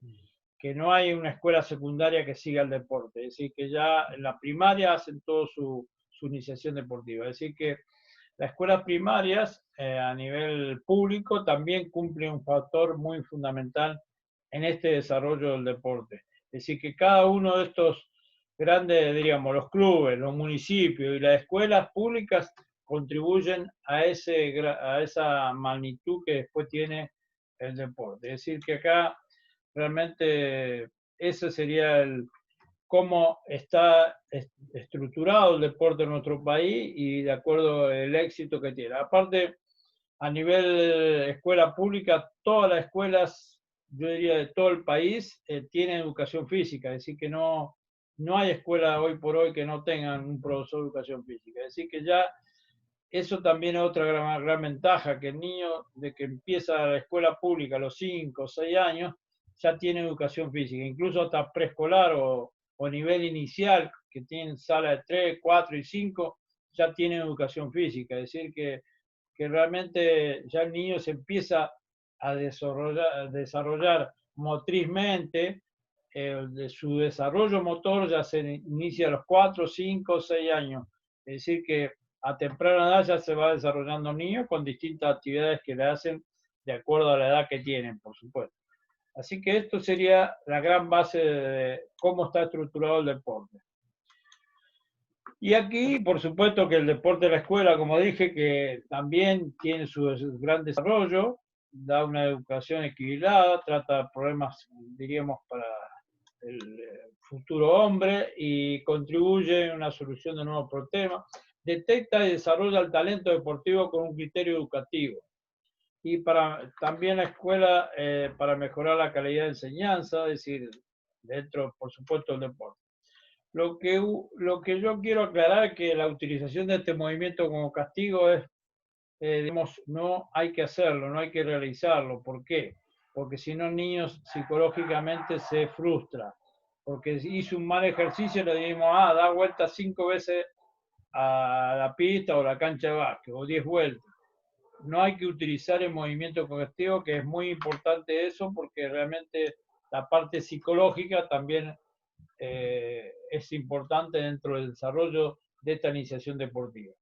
no hay una escuela secundaria que siga el deporte, es decir, que ya en la primaria hacen toda su iniciación deportiva. Es decir, que las escuelas primarias a nivel público también cumplen un factor muy fundamental en este desarrollo del deporte. Es decir, que cada uno de estos grandes, diríamos, los clubes, los municipios y las escuelas públicas contribuyen a esa magnitud que después tiene el deporte. Es decir, que acá realmente ese sería cómo está estructurado el deporte en nuestro país y de acuerdo al éxito que tiene. Aparte, a nivel escuela pública, todas las escuelas, yo diría de todo el país, tienen educación física, es decir, que no hay escuela hoy por hoy que no tengan un profesor de educación física. Es decir, que ya eso también es otra gran ventaja, que el niño de que empieza la escuela pública a los 5 o 6 años, ya tiene educación física, incluso hasta preescolar o nivel inicial, que tienen sala de 3, 4 y 5, ya tienen educación física. Es decir, que realmente ya el niño se empieza a desarrollar motrizmente, de su desarrollo motor ya se inicia a los 4, 5, 6 años. Es decir, que a temprana edad ya se va desarrollando un niño con distintas actividades que le hacen de acuerdo a la edad que tienen, por supuesto. Así que esto sería la gran base de cómo está estructurado el deporte. Y aquí, por supuesto, que el deporte de la escuela, como dije, que también tiene su gran desarrollo, da una educación equilibrada, trata problemas, diríamos, para el futuro hombre y contribuye en una solución de nuevos problemas, detecta y desarrolla el talento deportivo con un criterio educativo. Y también la escuela para mejorar la calidad de enseñanza, es decir, dentro, por supuesto, del deporte. Lo que yo quiero aclarar es que la utilización de este movimiento como castigo es, digamos, no hay que hacerlo, no hay que realizarlo. ¿Por qué? Porque si no, niños psicológicamente se frustran. Porque si hizo un mal ejercicio, le decimos, da vueltas 5 veces a la pista o la cancha de básquet, o 10 vueltas. No hay que utilizar el movimiento correctivo, que es muy importante eso, porque realmente la parte psicológica también es importante dentro del desarrollo de esta iniciación deportiva.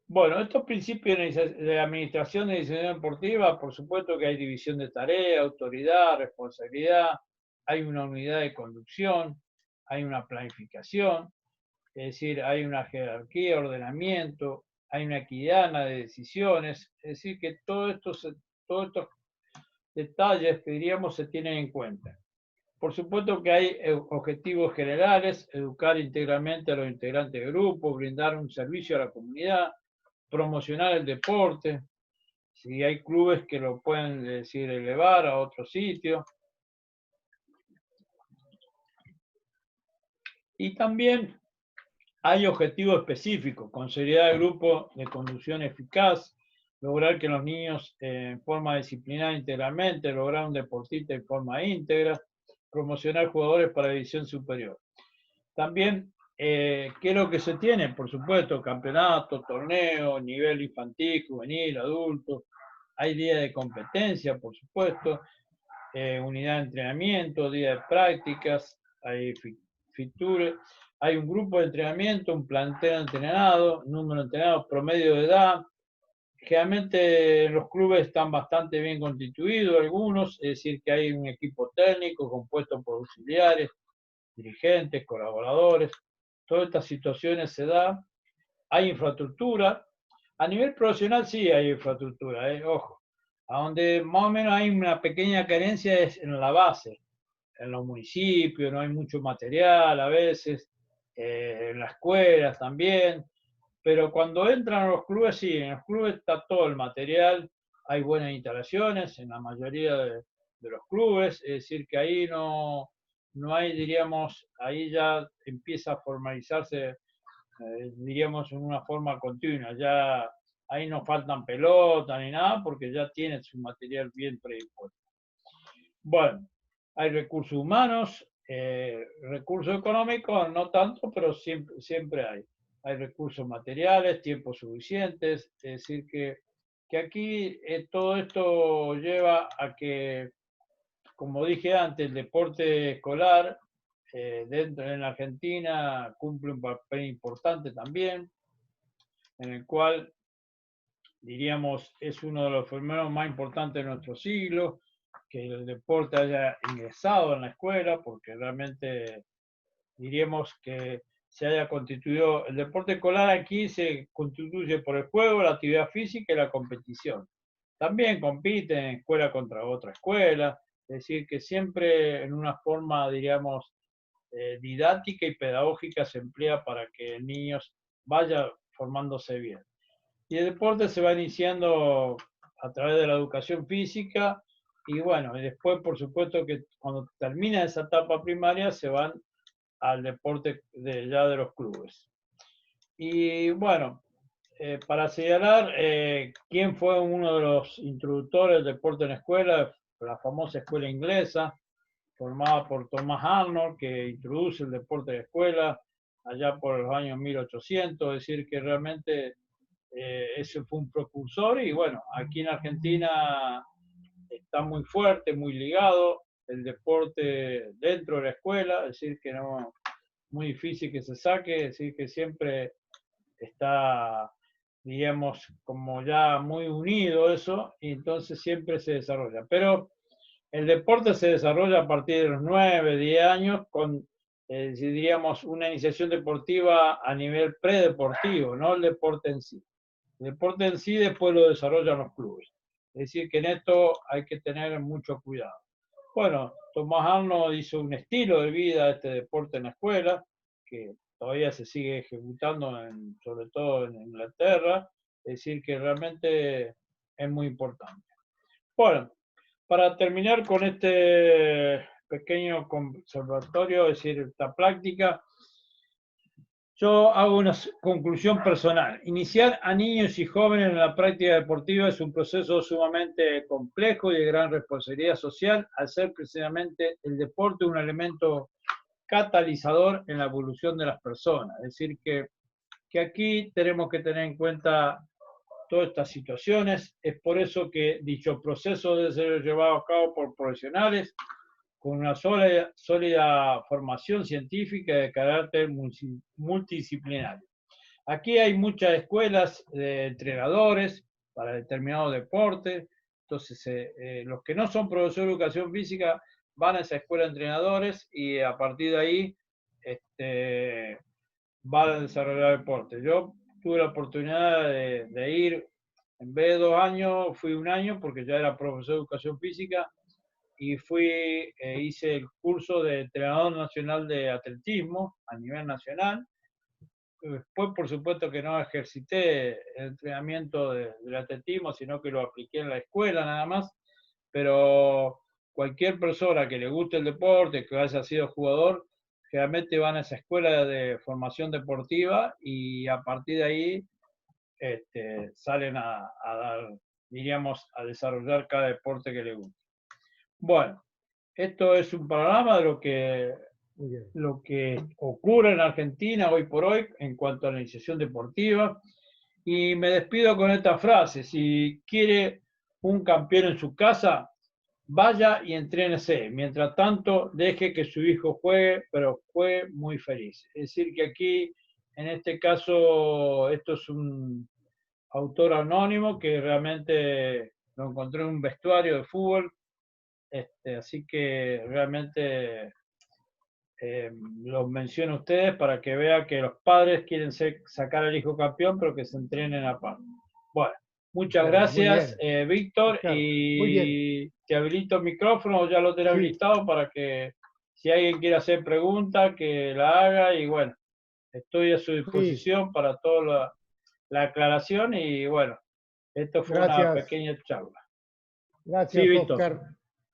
Bueno, estos principios de administración de iniciación deportiva, por supuesto que hay división de tarea, autoridad, responsabilidad, hay una unidad de conducción, hay una planificación, es decir, hay una jerarquía, ordenamiento, hay una equidad en la de decisiones, es decir, que todos estos detalles que diríamos se tienen en cuenta. Por supuesto que hay objetivos generales, educar integralmente a los integrantes del grupo, brindar un servicio a la comunidad, promocionar el deporte, si hay clubes que lo pueden, decir, elevar a otro sitio. Y también hay objetivos específicos, consolidar el grupo de conducción eficaz, lograr que los niños en forma disciplinada integralmente, lograr un deportista en forma íntegra, promocionar jugadores para división superior. También, ¿qué es lo que se tiene? Por supuesto, campeonato, torneo, nivel infantil, juvenil, adulto. Hay día de competencia, por supuesto, unidad de entrenamiento, día de prácticas, hay hay un grupo de entrenamiento, un plantel entrenado, número de entrenados, promedio de edad. Generalmente los clubes están bastante bien constituidos, algunos, es decir, que hay un equipo técnico compuesto por auxiliares, dirigentes, colaboradores. Todas estas situaciones se dan. Hay infraestructura. A nivel profesional sí hay infraestructura, ojo. A donde más o menos hay una pequeña carencia es en la base. En los municipios no hay mucho material a veces, en las escuelas también. Pero cuando entran a los clubes, sí, en los clubes está todo el material, hay buenas instalaciones en la mayoría de los clubes, es decir, que ahí no hay, diríamos, ahí ya empieza a formalizarse, diríamos, en una forma continua, ya ahí no faltan pelotas ni nada, porque ya tienen su material bien predispuesto. Bueno, hay recursos humanos, recursos económicos, no tanto, pero siempre hay. Hay recursos materiales, tiempos suficientes, es decir, que aquí todo esto lleva a que, como dije antes, el deporte escolar en la Argentina cumple un papel importante también, en el cual, diríamos, es uno de los fenómenos más importantes de nuestro siglo, que el deporte haya ingresado en la escuela, porque realmente diríamos que se haya constituido, el deporte escolar aquí se constituye por el juego, la actividad física y la competición. También compiten en escuela contra otra escuela, es decir, que siempre en una forma, diríamos, didáctica y pedagógica se emplea para que el niño vaya formándose bien. Y el deporte se va iniciando a través de la educación física y bueno, y después por supuesto que cuando termina esa etapa primaria se van al deporte ya de los clubes. Y bueno, para señalar quién fue uno de los introductores del deporte en la escuela, la famosa escuela inglesa, formada por Thomas Arnold, que introduce el deporte en la escuela allá por los años 1800, es decir, que realmente ese fue un propulsor y bueno, aquí en Argentina está muy fuerte, muy ligado el deporte dentro de la escuela, es decir, que no muy difícil que se saque, es decir, que siempre está, digamos, como ya muy unido eso, y entonces siempre se desarrolla. Pero el deporte se desarrolla a partir de los 9, 10 años con, diríamos, una iniciación deportiva a nivel predeportivo, no el deporte en sí. El deporte en sí después lo desarrollan los clubes. Es decir, que en esto hay que tener mucho cuidado. Bueno, Thomas Arnold hizo un estilo de vida a este deporte en la escuela, que todavía se sigue ejecutando, sobre todo en Inglaterra, es decir, que realmente es muy importante. Bueno, para terminar con este pequeño conservatorio, es decir, esta práctica, yo hago una conclusión personal. Iniciar a niños y jóvenes en la práctica deportiva es un proceso sumamente complejo y de gran responsabilidad social, al ser precisamente el deporte un elemento catalizador en la evolución de las personas. Es decir, que aquí tenemos que tener en cuenta todas estas situaciones. Es por eso que dicho proceso debe ser llevado a cabo por profesionales con una sólida formación científica de carácter multidisciplinario. Aquí hay muchas escuelas de entrenadores para determinados deportes, entonces los que no son profesores de educación física van a esa escuela de entrenadores y a partir de ahí van a desarrollar deporte. Yo tuve la oportunidad de ir, en vez de 2 años, fui 1 año porque ya era profesor de educación física y hice el curso de entrenador nacional de atletismo a nivel nacional. Después, por supuesto que no ejercité el entrenamiento del atletismo, sino que lo apliqué en la escuela nada más, pero cualquier persona que le guste el deporte, que haya sido jugador, generalmente van a esa escuela de formación deportiva y a partir de ahí salen a dar, diríamos, a desarrollar cada deporte que les guste. Bueno, esto es un panorama de lo que ocurre en Argentina hoy por hoy en cuanto a la iniciación deportiva. Y me despido con esta frase: si quiere un campeón en su casa, vaya y entrénese. Mientras tanto, deje que su hijo juegue, pero juegue muy feliz. Es decir, que aquí, en este caso, esto es un autor anónimo que realmente lo encontré en un vestuario de fútbol. Así que realmente los menciono a ustedes para que vean que los padres quieren sacar al hijo campeón, pero que se entrenen aparte. Bueno, muchas Claro, muy gracias, bien. Víctor, Claro, muy bien. y te habilito el micrófono, ya lo tenés Sí, habilitado para que si alguien quiere hacer pregunta, que la haga, y bueno, estoy a su sí. disposición para toda la aclaración, y bueno, esto fue una Gracias. pequeña charla. Sí, Gracias, Víctor. Oscar.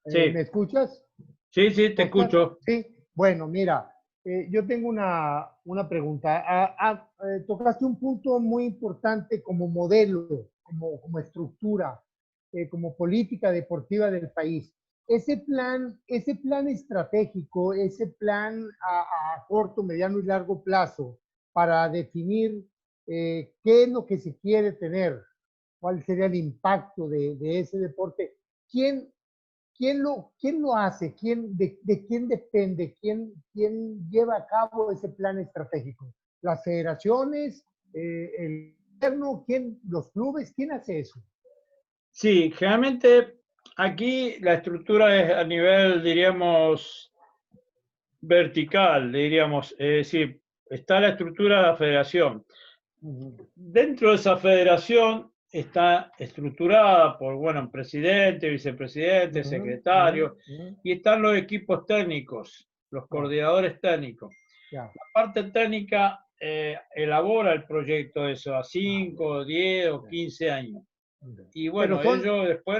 Sí, ¿Me escuchas, sí, sí, te Oscar? escucho. Sí. Bueno, mira, yo tengo una pregunta. Tocaste un punto muy importante como modelo, como estructura, como política deportiva del país. Ese plan estratégico, ese plan a corto, mediano y largo plazo para definir qué es lo que se quiere tener, cuál sería el impacto de ese deporte. ¿Quién, quién lo hace? De quién depende? ¿Quién lleva a cabo ese plan estratégico? ¿Las federaciones? ¿El gobierno? ¿Los clubes? ¿Quién hace eso? Sí, generalmente aquí la estructura es a nivel, diríamos, vertical, diríamos, es decir, está la estructura de la federación. Dentro de esa federación está estructurada por, bueno, presidente, vicepresidente, secretario, y están los equipos técnicos, los coordinadores técnicos. Ya. La parte técnica elabora el proyecto eso a 5, 10 o 15 años. Y Pero bueno, ellos después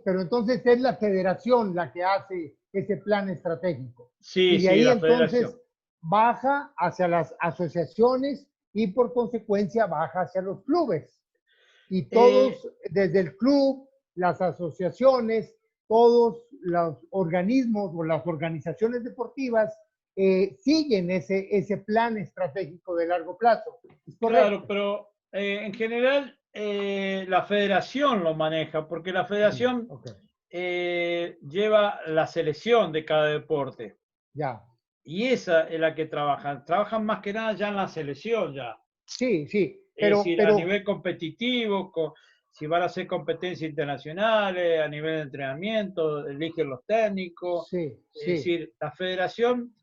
pero entonces es la federación la que hace ese plan estratégico. Sí, Y de sí, ahí la federación. entonces baja hacia las asociaciones y por consecuencia baja hacia los clubes. Y todos, desde el club, las asociaciones, todos los organismos o las organizaciones deportivas siguen ese plan estratégico de largo plazo. ¿Es correcto? Claro, pero en general la federación lo maneja, porque la federación Okay. lleva la selección de cada deporte. Ya. Y esa es la que trabajan. Trabajan más que nada ya en la selección ya. Sí, sí, Es decir, a nivel competitivo, si van a hacer competencias internacionales, a nivel de entrenamiento, eligen los técnicos. sí, Es sí, decir, la federación,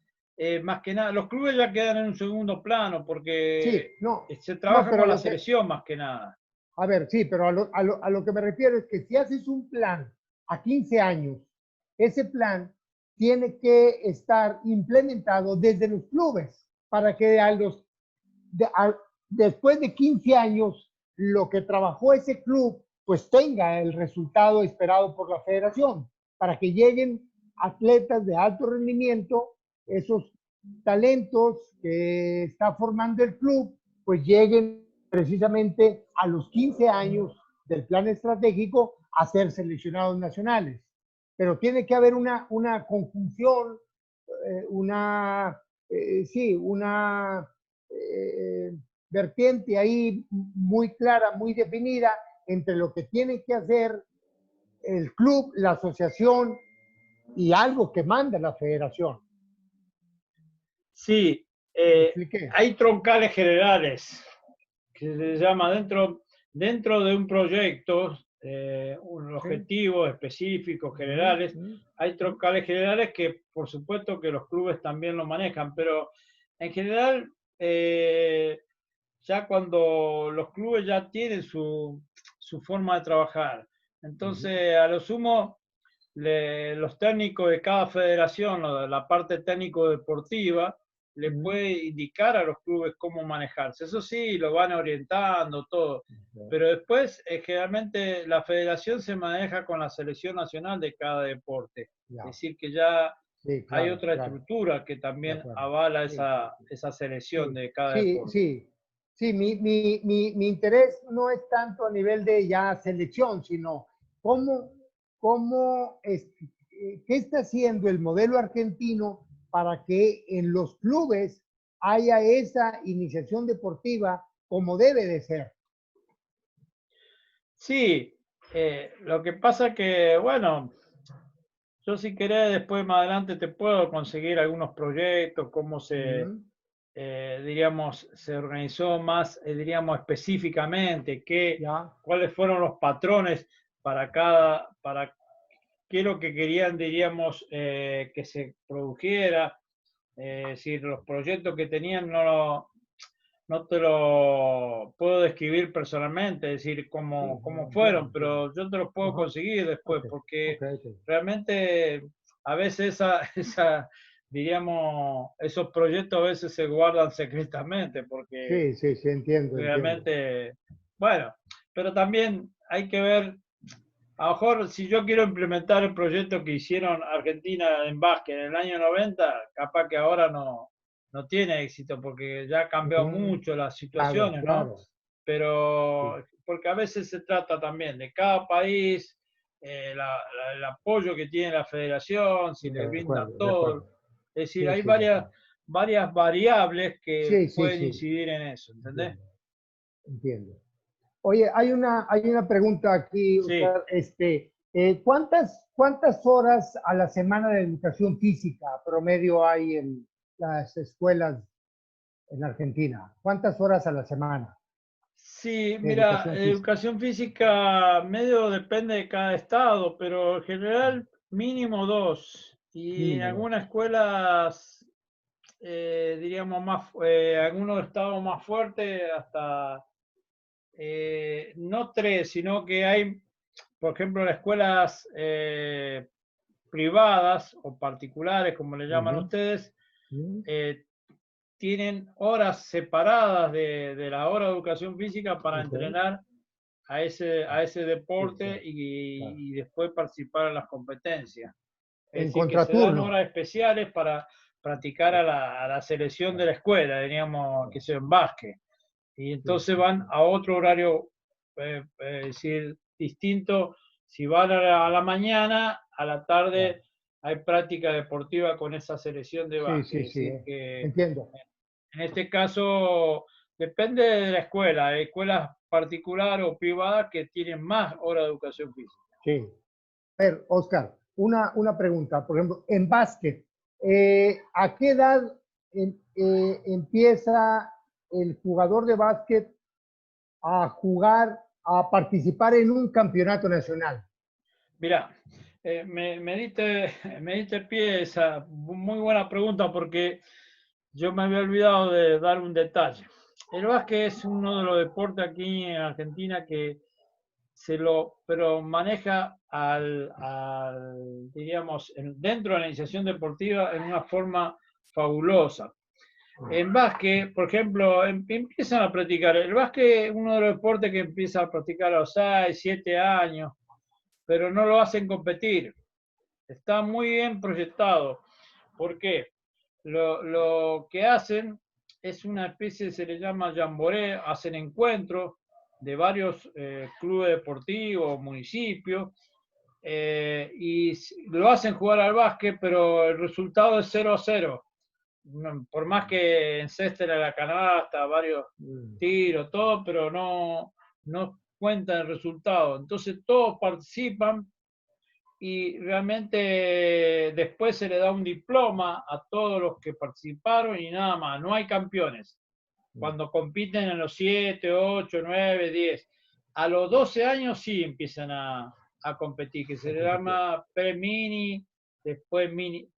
más que nada, los clubes ya quedan en un segundo plano porque sí, no, se no, trabaja pero con la selección más que nada. a ver, sí, pero a lo que me refiero es que si haces un plan a 15 años, ese plan tiene que estar implementado desde los clubes para que después de 15 años lo que trabajó ese club pues tenga el resultado esperado por la federación, para que lleguen atletas de alto rendimiento, esos talentos que está formando el club, pues lleguen precisamente a los 15 años del plan estratégico a ser seleccionados nacionales. Pero tiene que haber una conjunción, sí, una vertiente ahí muy clara, muy definida entre lo que tiene que hacer el club, la asociación y algo que manda la federación. Sí, ¿Expliqué? hay troncales generales que se llama dentro de un proyecto, un objetivo específico, generales. Hay troncales generales que por supuesto que los clubes también lo manejan, pero en general ya cuando los clubes ya tienen su forma de trabajar, entonces a lo sumo los técnicos de cada federación, o de la parte técnico-deportiva, le puede indicar a los clubes cómo manejarse. Eso sí, lo van orientando, todo. Pero después, generalmente, la federación se maneja con la selección nacional de cada deporte. Es decir, que ya Sí, hay claro, otra claro. estructura que también avala Sí, esa selección sí, de cada sí, deporte. sí. Sí, mi interés no es tanto a nivel de ya selección, sino qué está haciendo el modelo argentino para que en los clubes haya esa iniciación deportiva como debe de ser. Sí, Lo que pasa que, bueno, yo si querés después más adelante te puedo conseguir algunos proyectos, cómo se, Ujú. diríamos, se organizó más, diríamos, específicamente, Ya, cuáles fueron los patrones para qué es lo que querían, diríamos, que se produjera. Si los proyectos que tenían no te lo puedo describir personalmente, es decir, sí, cómo entiendo, fueron, entiendo. pero yo te los puedo Ajá, conseguir después, ok, porque ok, ok. realmente a veces diríamos, esos proyectos a veces se guardan secretamente, porque Sí, sí, sí, entiendo, entiendo. realmente, bueno, pero también hay que ver, a lo mejor si yo quiero implementar el proyecto que hicieron Argentina en básquet en el año 90, capaz que ahora no tiene éxito porque ya ha cambiado Mm, mucho las claro, situaciones, ¿no? claro. Sí, Pero porque a veces se trata también de cada país, el apoyo que tiene la federación, si le de brinda acuerdo, de todo. acuerdo. Es decir, Sí, hay sí, de acuerdo. varias variables que Sí, sí, pueden sí, incidir en eso, ¿entendés? entiendo, entiendo. Oye, hay una pregunta aquí, Sí. Oscar. ¿Cuántas horas a la semana de educación física promedio hay en las escuelas en Argentina? ¿Cuántas horas a la semana Sí, de mira, educación física? educación física medio depende de cada estado, pero en general mínimo dos. Y en Mínimo dos. algunas escuelas, diríamos algunos estados más fuertes, hasta no tres, sino que hay, por ejemplo, las escuelas privadas o particulares, como le llaman Ujú, ustedes, ujú. eh, tienen horas separadas de la hora de educación física para Ok. entrenar a ese Sí, deporte claro, claro. y después participar en las competencias. Es En decir, que se dan contraturno. horas especiales para practicar a la selección de Claro, la escuela, diríamos que claro. sea en básquet. Y Sí, entonces sí, van sí. a otro horario, es decir, distinto. Si van a la mañana, a la Claro. tarde hay práctica deportiva con esa selección de Sí, básquet. sí, Es sí. decir, que Entiendo. en este caso, depende de la escuela. Hay escuelas particulares o privadas que tienen más horas de educación física. Sí. A ver, Oscar, una pregunta. Por ejemplo, en básquet, ¿a qué edad empieza el jugador de básquet a jugar, a participar en un campeonato nacional? Mira, me diste pie a esa muy buena pregunta porque yo me había olvidado de dar un detalle. El básquet es uno de los deportes aquí en Argentina que pero maneja diríamos, dentro de la iniciación deportiva en una forma fabulosa. En básquet, por ejemplo, empiezan a practicar. El básquet es uno de los deportes que empieza a practicar a los 6, 7 años, pero no lo hacen competir. Está muy bien proyectado. ¿Por qué? Lo que hacen es una especie, se le llama jamboree, hacen encuentros de varios clubes deportivos, municipios, y lo hacen jugar al básquet, pero el resultado es 0-0. Por más que encesten a la canasta, varios Mm. tiros, todo, pero no cuenta el resultado. Entonces todos participan y realmente después se le da un diploma a todos los que participaron y nada más, no hay campeones. Cuando compiten en los 7, 8, 9, 10. A los 12 años sí empiezan a competir, que se le llama pre-mini, después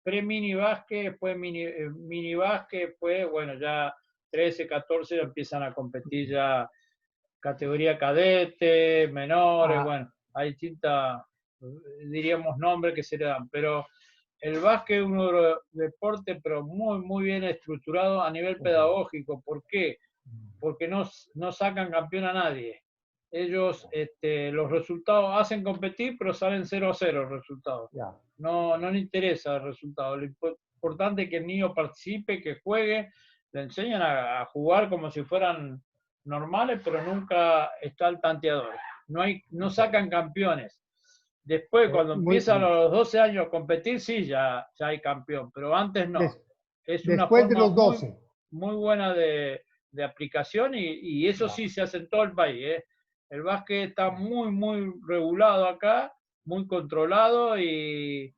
pre-mini básquet, después mini básquet, después, bueno, ya 13, 14 ya empiezan a competir ya categoría cadete, menores, Ah, bueno, hay distintas, diríamos, nombres que se le dan, pero el básquet es uno de los deportes, pero muy bien estructurado a nivel ok. pedagógico. ¿Por qué? Porque no sacan campeón a nadie. Ellos, los resultados hacen competir, pero salen 0-0 los resultados. Ya. No le interesa el resultado. Lo importante es que el niño participe, que juegue, le enseñan a jugar como si fueran normales, pero nunca está el tanteador. No sacan campeones. Después, cuando empiezan a Muy, los 12 años a competir, sí, ya hay campeón, pero antes no. des- Es una después de forma los 12. muy buena de aplicación y eso Ya. sí se hace en todo el país, ¿eh? El básquet está muy regulado acá, muy controlado y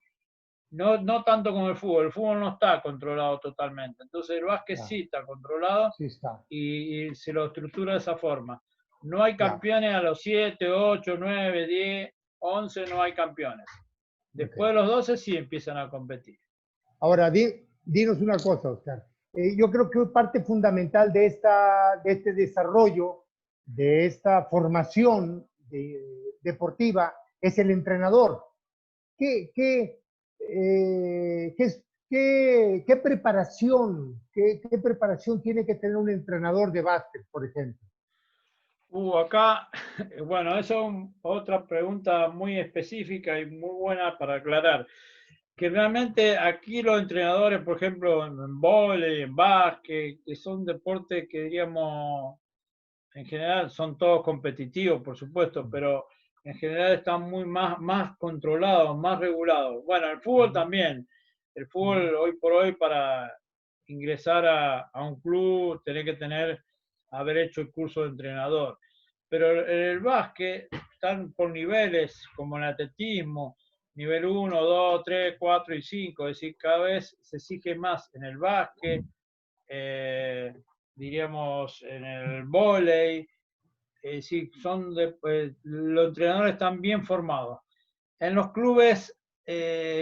no tanto como el fútbol. El fútbol no está controlado totalmente. Entonces el básquet sí está controlado Sí está. y se lo estructura de esa forma. No hay Ya. campeones a los 7, 8, 9, 10, 11, no hay campeones. Después de los 12 sí empiezan a competir. Ahora, dinos una cosa, Oscar. Yo creo que parte fundamental de este desarrollo, de esta formación deportiva, es el entrenador. ¿Qué preparación tiene que tener un entrenador de básquet, por ejemplo? Acá, bueno, eso es otra pregunta muy específica y muy buena para aclarar. Que realmente aquí los entrenadores, por ejemplo, en vóley, en básquet, que son deportes que diríamos, en general son todos competitivos, por supuesto, pero en general están más controlados, más regulados. Bueno, el fútbol también. El fútbol hoy por hoy para ingresar a un club tenés que haber hecho el curso de entrenador. Pero en el básquet están por niveles, como en el atletismo, nivel 1, 2, 3, 4 y 5, es decir, cada vez se exige más en el básquet, diríamos en el vóley, es decir, los entrenadores están bien formados. En los clubes,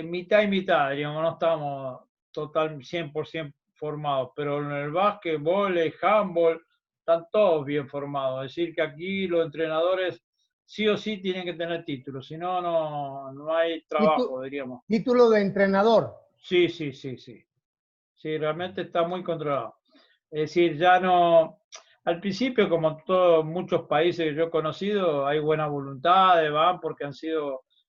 mitad y mitad, diríamos, no estamos total 100% formados, pero en el básquet, vóley, handball, están todos bien formados. Es decir, que aquí los entrenadores sí o sí tienen que tener títulos, si no, no hay trabajo, diríamos. Título de entrenador. Sí. Sí, realmente está muy controlado. Es decir, ya no. Al principio, como todos muchos países que yo he conocido, hay buena voluntad, van porque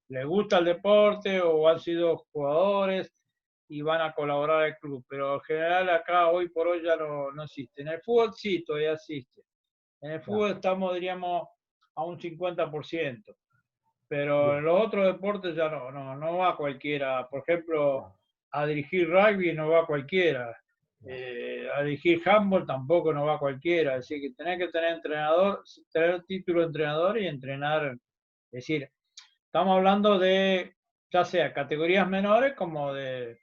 les gusta el deporte o han sido jugadores y van a colaborar al club. Pero en general acá hoy por hoy ya no existe. En el fútbol sí, todavía existe. En el fútbol estamos, diríamos, a un 50%. Pero en los otros deportes ya no va cualquiera. Por ejemplo, a dirigir rugby no va cualquiera. A dirigir handball tampoco no va cualquiera. Es decir, que tenés que tener entrenador, tener título de entrenador y entrenar. Es decir, estamos hablando de ya sea categorías menores como de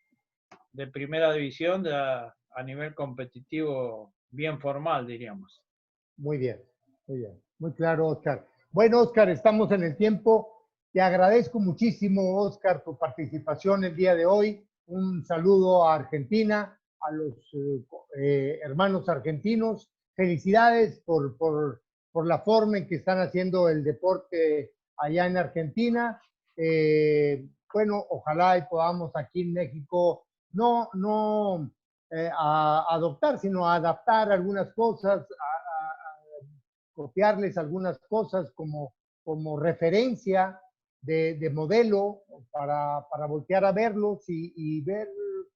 primera división a nivel competitivo bien formal, diríamos. Muy bien, muy bien. Muy claro, Oscar. Bueno, Oscar, estamos en el tiempo. Te agradezco muchísimo, Oscar, tu participación el día de hoy. Un saludo a Argentina, a los hermanos argentinos. Felicidades por la forma en que están haciendo el deporte allá en Argentina. Bueno, ojalá y podamos aquí en México no a adoptar, sino a adaptar algunas cosas, copiarles algunas cosas como referencia de modelo para voltear a verlos y ver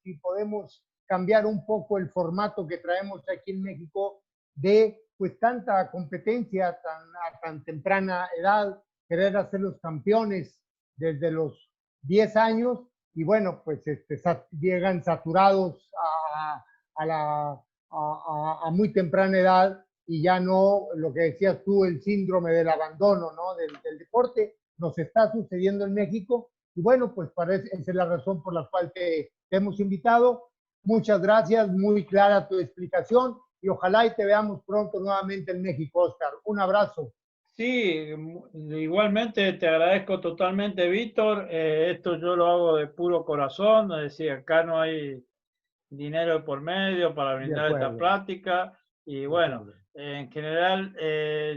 si podemos cambiar un poco el formato que traemos aquí en México de pues tanta competencia a tan temprana edad, querer hacer los campeones desde los 10 años y bueno, pues llegan saturados a muy temprana edad y ya no lo que decías tú, el síndrome del abandono, ¿no? Del deporte, nos está sucediendo en México. Y bueno, pues esa es la razón por la cual te hemos invitado. Muchas gracias, muy clara tu explicación y ojalá y te veamos pronto nuevamente en México, Oscar. Un abrazo. Sí, igualmente te agradezco totalmente, Víctor. Esto yo lo hago de puro corazón, es decir, acá no hay dinero por medio para brindar esta práctica. Y bueno, en general,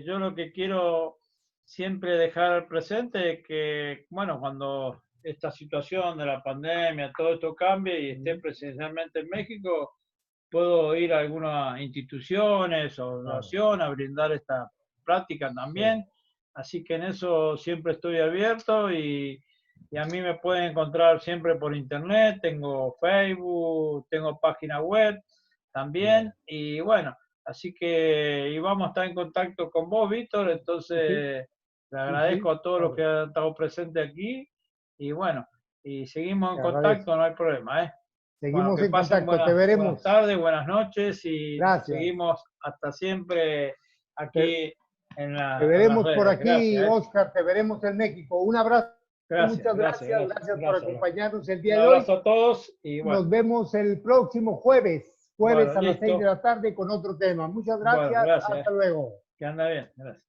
yo lo que quiero siempre dejar presente es que, bueno, cuando esta situación de la pandemia, todo esto cambie y esté presencialmente en México, puedo ir a algunas instituciones o nación a brindar esta práctica también. Así que en eso siempre estoy abierto y a mí me pueden encontrar siempre por internet, tengo Facebook, tengo página web también y bueno, así que y vamos a estar en contacto con vos, Víctor, entonces le agradezco a todos los que han estado presentes aquí y bueno, y seguimos en contacto, no hay problema, ¿eh? Seguimos Bueno, en contacto, te veremos. Buenas tardes, buenas noches y gracias. seguimos hasta siempre aquí Te veremos en las por redes. aquí, Gracias, Oscar, te veremos en México. Un abrazo, muchas gracias por acompañarnos el día de hoy. Un abrazo a todos y bueno. Nos vemos el próximo jueves Bueno, a las listo. 6 de la tarde con otro tema. Muchas gracias, Bueno, gracias. hasta luego. Que anda bien, gracias.